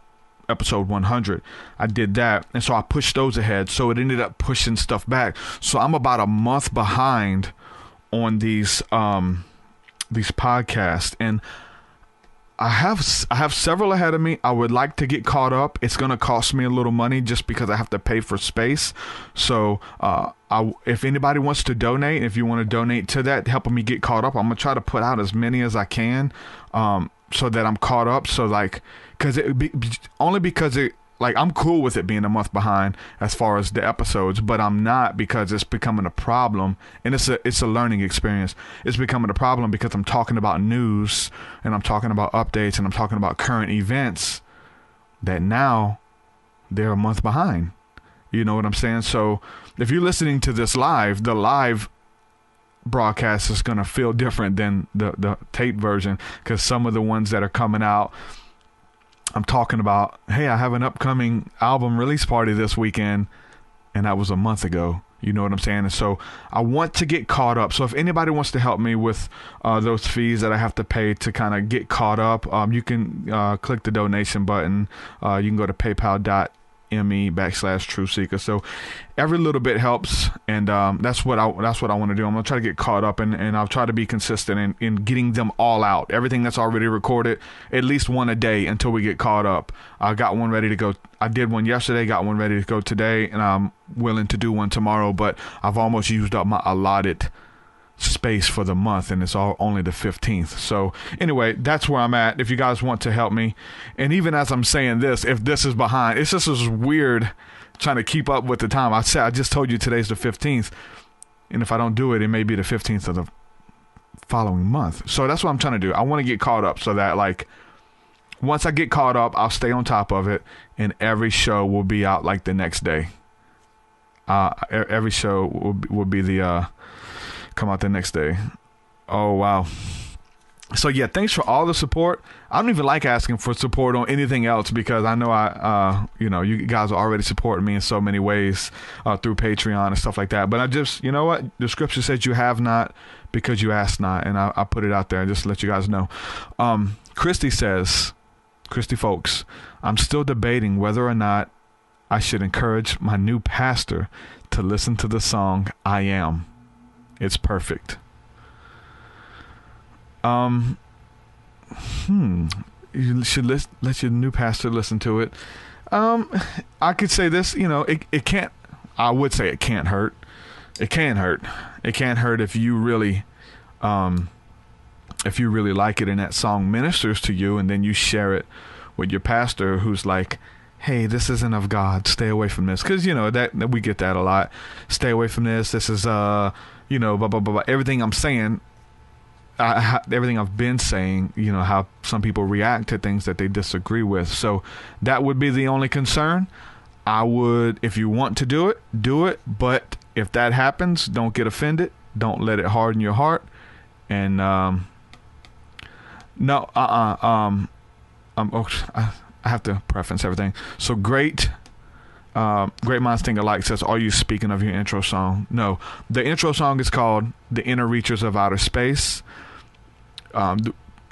episode 100. I did that, and so I pushed those ahead, so it ended up pushing stuff back. So I'm about a month behind on these podcasts, and I have several ahead of me. I would like to get caught up. It's going to cost me a little money just because I have to pay for space. So if anybody wants to donate, if you want to donate to that, helping me get caught up, I'm going to try to put out as many as I can so that I'm caught up. So because I'm cool with it being a month behind as far as the episodes, but I'm not, because it's becoming a problem, and it's a learning experience. It's becoming a problem because I'm talking about news, and I'm talking about updates, and I'm talking about current events that now they're a month behind. You know what I'm saying? So if you're listening to this live, the live broadcast is going to feel different than the tape version, because some of the ones that are coming out, I'm talking about, hey, I have an upcoming album release party this weekend, and that was a month ago. You know what I'm saying? And so I want to get caught up. So if anybody wants to help me with those fees that I have to pay to kind of get caught up, you can click the donation button. You can go to trueseeker. So every little bit helps, and that's what I want to do. I'm gonna try to get caught up, and I'll try to be consistent in getting them all out. Everything that's already recorded, at least one a day until we get caught up. I got one ready to go. I did one yesterday, got one ready to go today, and I'm willing to do one tomorrow, but I've almost used up my allotted space for the month, and it's only the 15th. So anyway, that's where I'm at. If you guys want to help me, and even as I'm saying this, if this is behind, it's just as weird trying to keep up with the time. I just told you today's the 15th, and if I don't do it, it may be the 15th of the following month. So that's what I'm trying to do. I want to get caught up so that, like, once I get caught up, I'll stay on top of it, and every show will be out like the next day. Every show will be the come out the next day. Oh wow. So yeah, thanks for all the support. I don't even like asking for support on anything else, because I know you guys are already supporting me in so many ways through Patreon and stuff like that. But I just, you know what, the scripture says you have not because you ask not, and I put it out there just to let you guys know. Christy folks, I'm still debating whether or not I should encourage my new pastor to listen to the song I Am. It's perfect. You should let your new pastor listen to it. I could say this, it can't, I would say it can't hurt. It can hurt. It can't hurt if you really like it and that song ministers to you, and then you share it with your pastor who's like, hey, this isn't of God. Stay away from this. Because, that we get that a lot. Stay away from this. This is, blah, blah, blah, blah. Everything I'm saying, everything I've been saying, how some people react to things that they disagree with. So that would be the only concern. I would, if you want to do it, do it. But if that happens, don't get offended. Don't let it harden your heart. And, I have to preference everything. So great minds think alike says, are you speaking of your intro song? No, the intro song is called The Inner Reaches of Outer Space.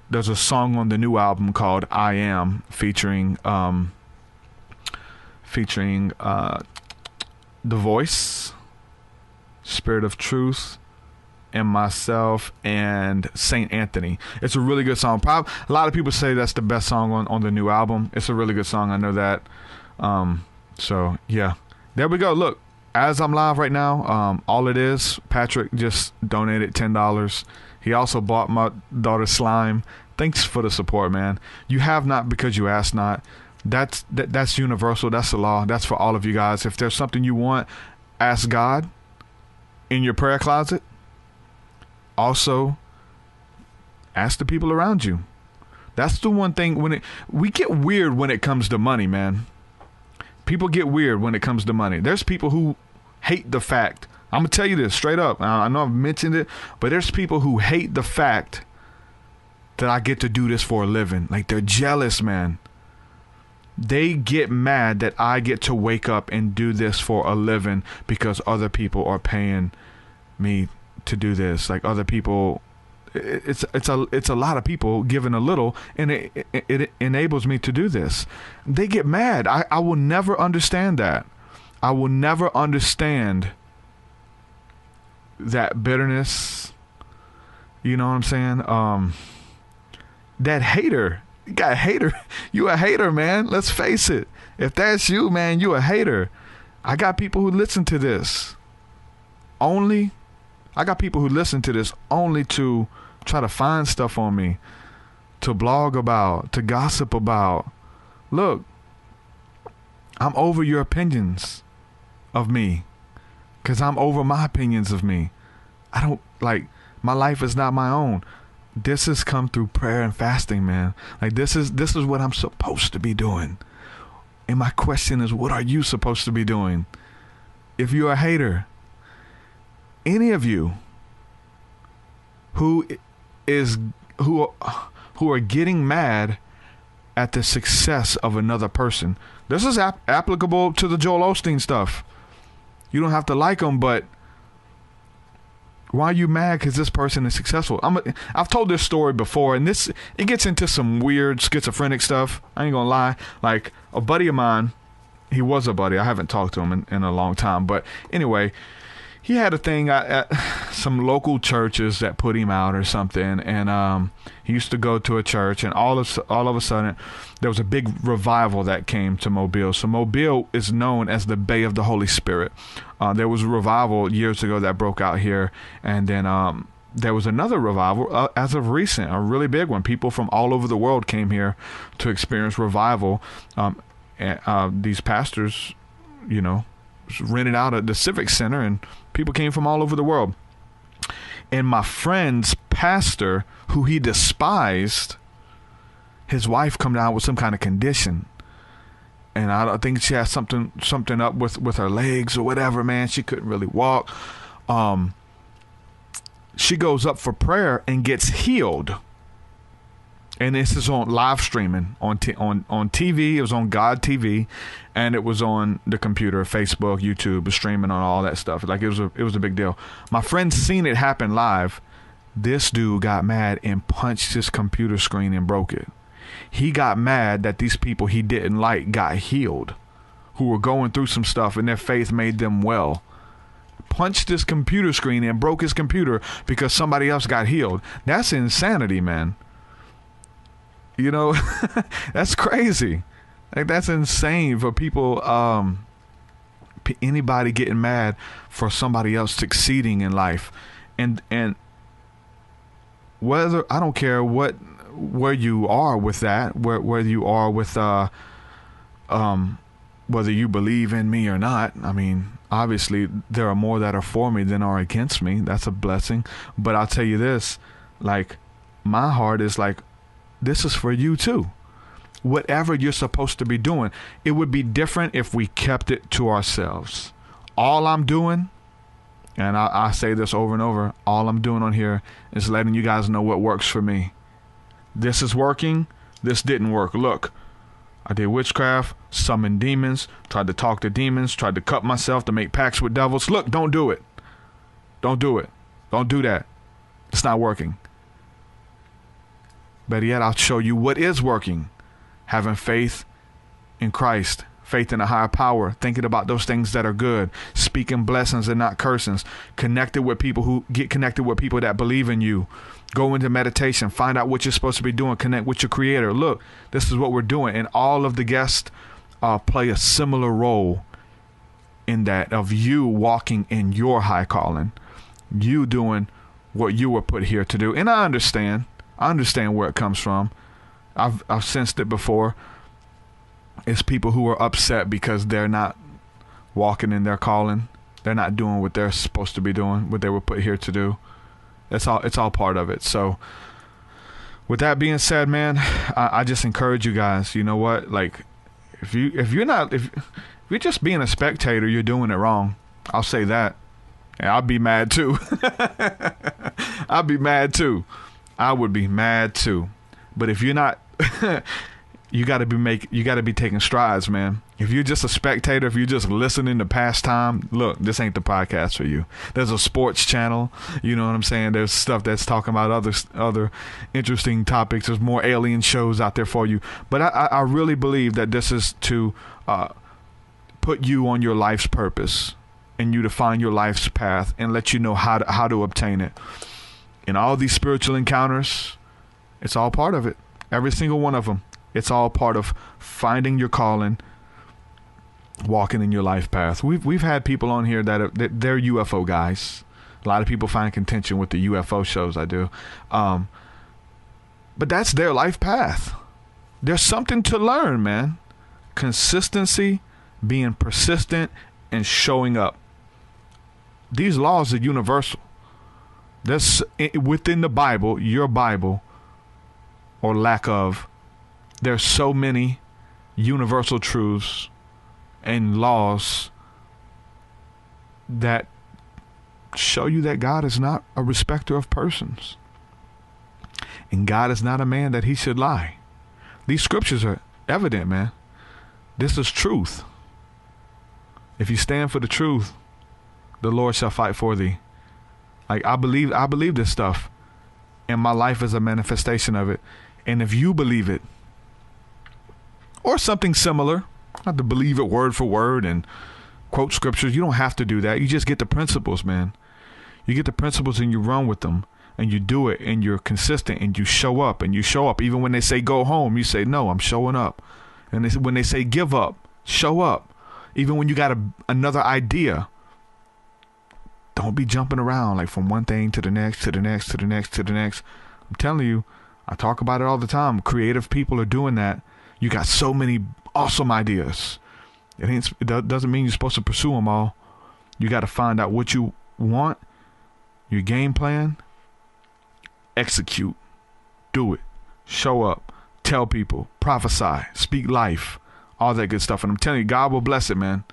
There's a song on the new album called I Am, featuring The Voice, Spirit of Truth, and myself, and Saint Anthony. It's a really good song. A lot of people say that's the best song on the new album. It's a really good song. I know that. So yeah, there we go. Look, as I'm live right now, all it is, Patrick just donated $10. He also bought my daughter slime. Thanks for the support, man. You have not because you ask not. That's universal. That's the law. That's for all of you guys. If there's something you want, ask God in your prayer closet. Also, ask the people around you. That's the one thing we get weird when it comes to money, man. People get weird when it comes to money. There's people who hate the fact. I'm going to tell you this straight up. I know I've mentioned it, but there's people who hate the fact that I get to do this for a living. Like, they're jealous, man. They get mad that I get to wake up and do this for a living because other people are paying me to do this. Like, other people, it's a lot of people giving a little, and it enables me to do this. They get mad. I will never understand that. I will never understand that bitterness. You know what I'm saying? That hater. You got a hater. You a hater, man. Let's face it. If that's you, man, you a hater. I got people who listen to this only to try to find stuff on me, to blog about, to gossip about. Look, I'm over your opinions of me because I'm over my opinions of me. I don't, like, my life is not my own. This has come through prayer and fasting, man. Like, this is what I'm supposed to be doing. And my question is, what are you supposed to be doing? If you're a hater, any of you who are getting mad at the success of another person, this is applicable to the Joel Osteen stuff. You don't have to like them, but why are you mad because this person is successful? I've told this story before, and it gets into some weird schizophrenic stuff. I ain't gonna lie. Like, a buddy of mine, He was a buddy. I haven't talked to him in a long time. But anyway, he had a thing at some local churches that put him out or something. And he used to go to a church, and all of a sudden, there was a big revival that came to Mobile. So Mobile is known as the Bay of the Holy Spirit. There was a revival years ago that broke out here. And then there was another revival as of recent, a really big one. People from all over the world came here to experience revival. These pastors, rented out at the Civic Center, and people came from all over the world. And my friend's pastor, who he despised, his wife come down with some kind of condition. And I think she had something up with her legs or whatever, man. She couldn't really walk. She goes up for prayer and gets healed. And this is on live streaming on TV. It was on God TV, and it was on the computer, Facebook, YouTube, streaming on all that stuff. Like it was a big deal. My friend seen it happen live. This dude got mad and punched his computer screen and broke it. He got mad that these people he didn't like got healed, who were going through some stuff, and their faith made them well. Punched his computer screen and broke his computer because somebody else got healed. That's insanity, man. That's crazy. Like, that's insane for people, anybody getting mad for somebody else succeeding in life. And whether, I don't care where you are with that, where you are with, whether you believe in me or not. I mean, obviously there are more that are for me than are against me. That's a blessing. But I'll tell you this, like, my heart is like, this is for you too. Whatever you're supposed to be doing, it would be different if we kept it to ourselves. All I'm doing, and I say this over and over, all I'm doing on here is letting you guys know what works for me. This is working. This didn't work. Look, I did witchcraft, summoned demons, tried to talk to demons, tried to cut myself to make pacts with devils. Look, don't do it. Don't do it. Don't do that. It's not working. Better yet, I'll show you what is working. Having faith in Christ, faith in a higher power, thinking about those things that are good, speaking blessings and not cursings, connected with people that believe in you. Go into meditation, find out what you're supposed to be doing, connect with your creator. Look, this is what we're doing. And all of the guests play a similar role in that, of you walking in your high calling, you doing what you were put here to do. And I understand where it comes from. I've sensed it before. It's people who are upset because they're not walking in their calling. They're not doing what they're supposed to be doing, what they were put here to do. It's all part of it. So with that being said, man, I just encourage you guys, you know what? Like, if you're just being a spectator, you're doing it wrong. I'll say that. And I'll be mad too. I'll be mad too. I would be mad too. But if you're not, you got to be taking strides, man. If you're just a spectator, if you're just listening to pastime, look, this ain't the podcast for you. There's a sports channel, you know what I'm saying? There's stuff that's talking about other interesting topics. There's more alien shows out there for you. But I really believe that this is to put you on your life's purpose, and you to find your life's path and let you know how to obtain it. In all these spiritual encounters, it's all part of it. Every single one of them. It's all part of finding your calling, walking in your life path. We've had people on here that they're UFO guys. A lot of people find contention with the UFO shows I do. But that's their life path. There's something to learn, man. Consistency, being persistent, and showing up. These laws are universal. That's within the Bible, your Bible, or lack of. There's so many universal truths and laws that show you that God is not a respecter of persons. And God is not a man that he should lie. These scriptures are evident, man. This is truth. If you stand for the truth, the Lord shall fight for thee. Like, I believe this stuff, and my life is a manifestation of it. And if you believe it, or something similar, Not to believe it word for word and quote scriptures. You don't have to do that. You just get the principles, man. You get the principles and you run with them and you do it and you're consistent and you show up and you show up. Even when they say go home, you say, no, I'm showing up. And when they say give up, show up. Even when you got another idea, don't be jumping around like from one thing to the next, to the next, to the next, to the next. I'm telling you, I talk about it all the time. Creative people are doing that. You got so many awesome ideas. It doesn't mean you're supposed to pursue them all. You got to find out what you want, your game plan, execute, do it, show up, tell people, prophesy, speak life, all that good stuff. And I'm telling you, God will bless it, man.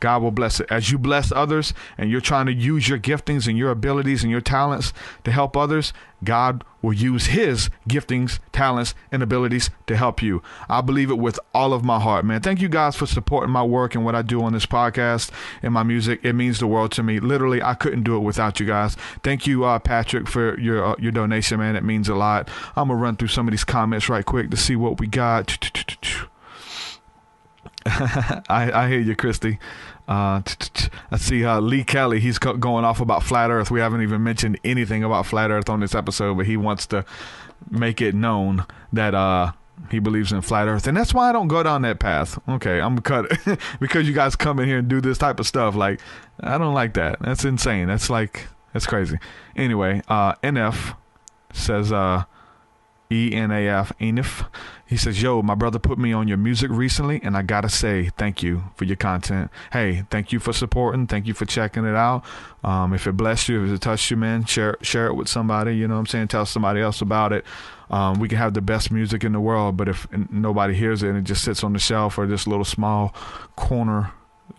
God will bless it. As you bless others and you're trying to use your giftings and your abilities and your talents to help others, God will use his giftings, talents, and abilities to help you. I believe it with all of my heart, man. Thank you guys for supporting my work and what I do on this podcast and my music. It means the world to me. Literally, I couldn't do it without you guys. Thank you, Patrick, for your donation, man. It means a lot. I'm going to run through some of these comments right quick to see what we got. I hear you, Christy. I see Lee Kelly. He's going off about flat Earth. We haven't even mentioned anything about flat Earth on this episode, but he wants to make it known that he believes in flat Earth, and that's why I don't go down that path. Okay, I'm gonna cut it because you guys come in here and do this type of stuff. Like, I don't like that. That's insane. That's crazy. Anyway, NF says ENAF. He says, yo, my brother put me on your music recently, and I gotta say thank you for your content. Hey, thank you for supporting. Thank you for checking it out. If it blessed you, if it touched you, man, share it with somebody. You know what I'm saying? Tell somebody else about it. We can have the best music in the world, but if nobody hears it and it just sits on the shelf or this little small corner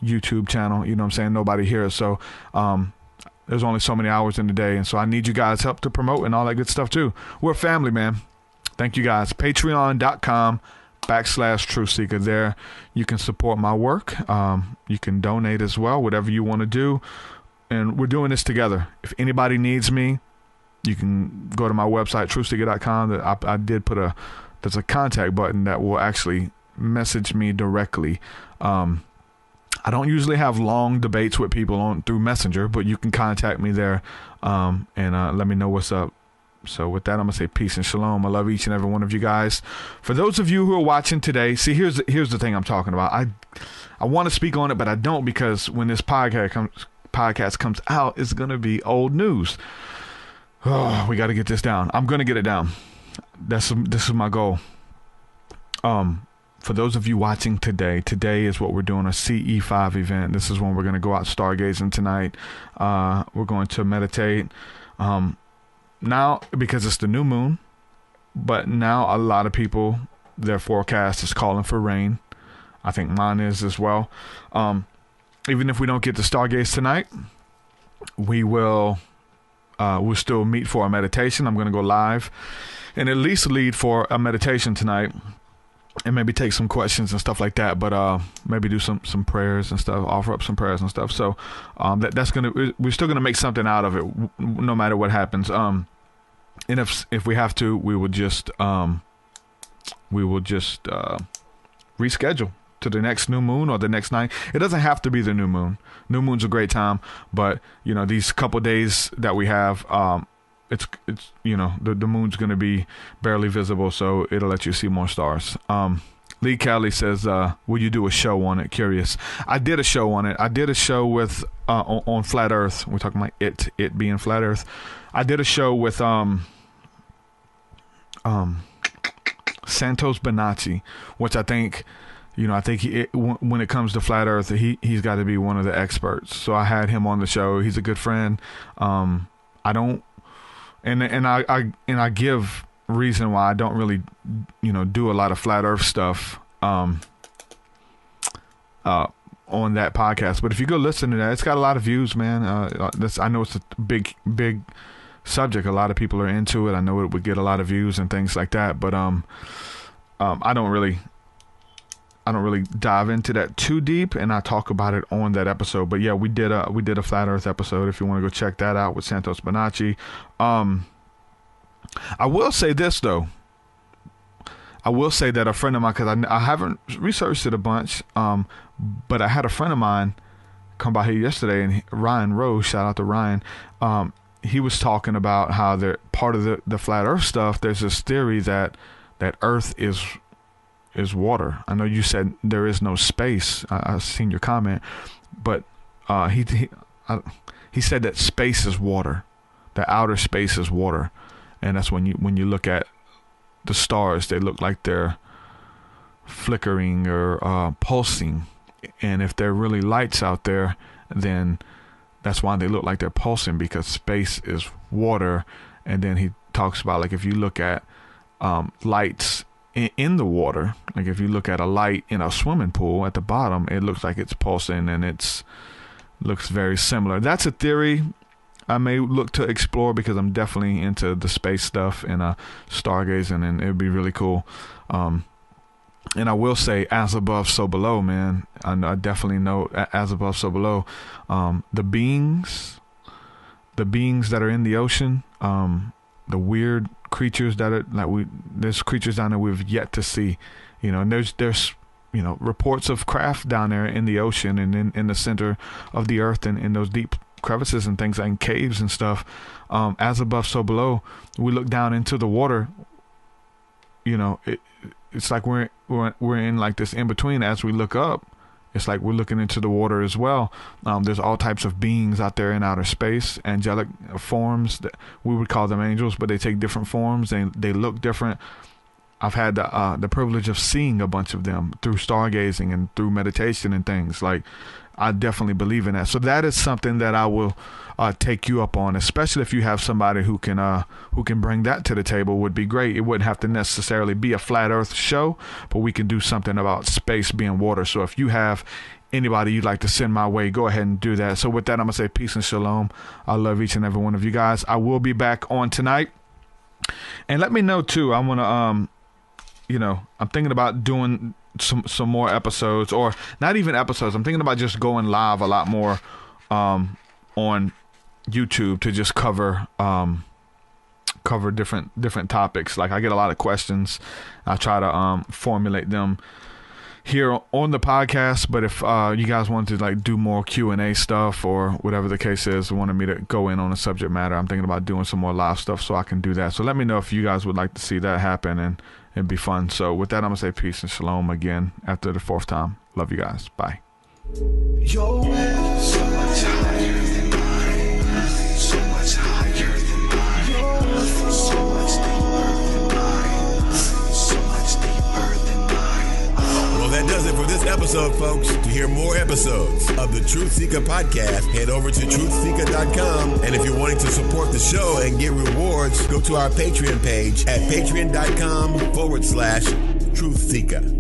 YouTube channel, you know what I'm saying? Nobody hears. So there's only so many hours in the day, and so I need you guys' help to promote and all that good stuff too. We're a family, man. Thank you guys. Patreon.com/TruthSeeker. There you can support my work. You can donate as well, whatever you want to do. And we're doing this together. If anybody needs me, you can go to my website, truthseeker.com. I did put there's a contact button that will actually message me directly. I don't usually have long debates with people through Messenger, but you can contact me there and let me know what's up. So with that, I'm going to say peace and shalom. I love each and every one of you guys. For those of you who are watching today, see, here's the thing I'm talking about. I want to speak on it, but I don't, because when this podcast comes out, it's going to be old news. Oh, we got to get this down. I'm going to get it down. This is my goal. For those of you watching today is what we're doing, a CE5 event. This is when we're going to go out stargazing tonight. We're going to meditate. Now, because it's the new moon, but now a lot of people, their forecast is calling for rain. I think mine is as well. Even if we don't get to stargaze tonight, we'll still meet for a meditation. I'm going to go live and at least lead for a meditation tonight, and maybe take some questions and stuff like that. But maybe do some prayers and stuff, offer up some prayers and stuff. So we're still gonna make something out of it, no matter what happens. And if we have to, we will just reschedule to the next new moon or the next night. It doesn't have to be the new moon. New moon's a great time, but these couple days that we have, it's the moon's going to be barely visible, so it'll let you see more stars. Lee Kelly says, will you do a show on it? Curious. I did a show on it. I did a show with on flat Earth. We're talking about it being flat Earth. I did a show with Santos Bonacci, which I think when it comes to flat Earth, he's got to be one of the experts. So I had him on the show. He's a good friend. I don't. And I give reason why I don't really, do a lot of flat Earth stuff on that podcast. But if you go listen to that, it's got a lot of views, man. I know it's a big subject. A lot of people are into it. I know it would get a lot of views and things like that. But I don't really dive into that too deep, and I talk about it on that episode. But yeah, we did a flat Earth episode. If you want to go check that out with Santos Bonacci. I will say this though. I will say that a friend of mine, because I haven't researched it a bunch, but I had a friend of mine come by here yesterday, and Ryan Rose, shout out to Ryan, he was talking about how they're part of the flat earth stuff. There's this theory that earth is water. I know you said there is no space. I've seen your comment, but he said that space is water, the outer space is water, and that's when you look at the stars, they look like they're flickering or pulsing, and if there are really lights out there, then that's why they look like they're pulsing, because space is water. And then he talks about, like, if you look at lights in the water, like if you look at a light in a swimming pool at the bottom, it looks like it's pulsing, and looks very similar. That's a theory I may look to explore, because I'm definitely into the space stuff and stargazing, and it'd be really cool. And I will say, as above, so below, man. I definitely know, as above, so below. The beings that are in the ocean, the weird creatures that are there's creatures down there we've yet to see, and there's reports of craft down there in the ocean and in the center of the earth and in those deep crevices and things, like in caves and stuff. As above, so below. We look down into the water. It's like we're in like this in between. As we look up, it's like we're looking into the water as well. There's all types of beings out there in outer space, angelic forms. That we would call them angels, but they take different forms and they look different. I've had the privilege of seeing a bunch of them through stargazing and through meditation and things. Like, I definitely believe in that. So that is something that I will take you up on, especially if you have somebody who can bring that to the table. Would be great. It wouldn't have to necessarily be a flat earth show, but we can do something about space being water. So if you have anybody you'd like to send my way, go ahead and do that. So with that, I'm going to say peace and shalom. I love each and every one of you guys. I will be back on tonight. And let me know too. I want to, I'm thinking about doing some more episodes, or not even episodes. I'm thinking about just going live a lot more on YouTube to just cover different topics. Like, I get a lot of questions. I try to formulate them here on the podcast, but if you guys want to like do more Q&A stuff or whatever the case is, wanted me to go in on a subject matter, I'm thinking about doing some more live stuff so I can do that. So let me know if you guys would like to see that happen, and it'd be fun. So with that, I'm gonna say peace and shalom again after the fourth time. Love you guys. Bye. Your way so much higher than mine, so much higher than mine. Your so much deeper than mine, so much deeper than mine. Well, that does it for this episode, folks. To hear more episodes of the Truth Seeker podcast, head over to truthseeker.com. And if you're wanting to support the show and get rewards, go to our Patreon page at patreon.com/truthseeker.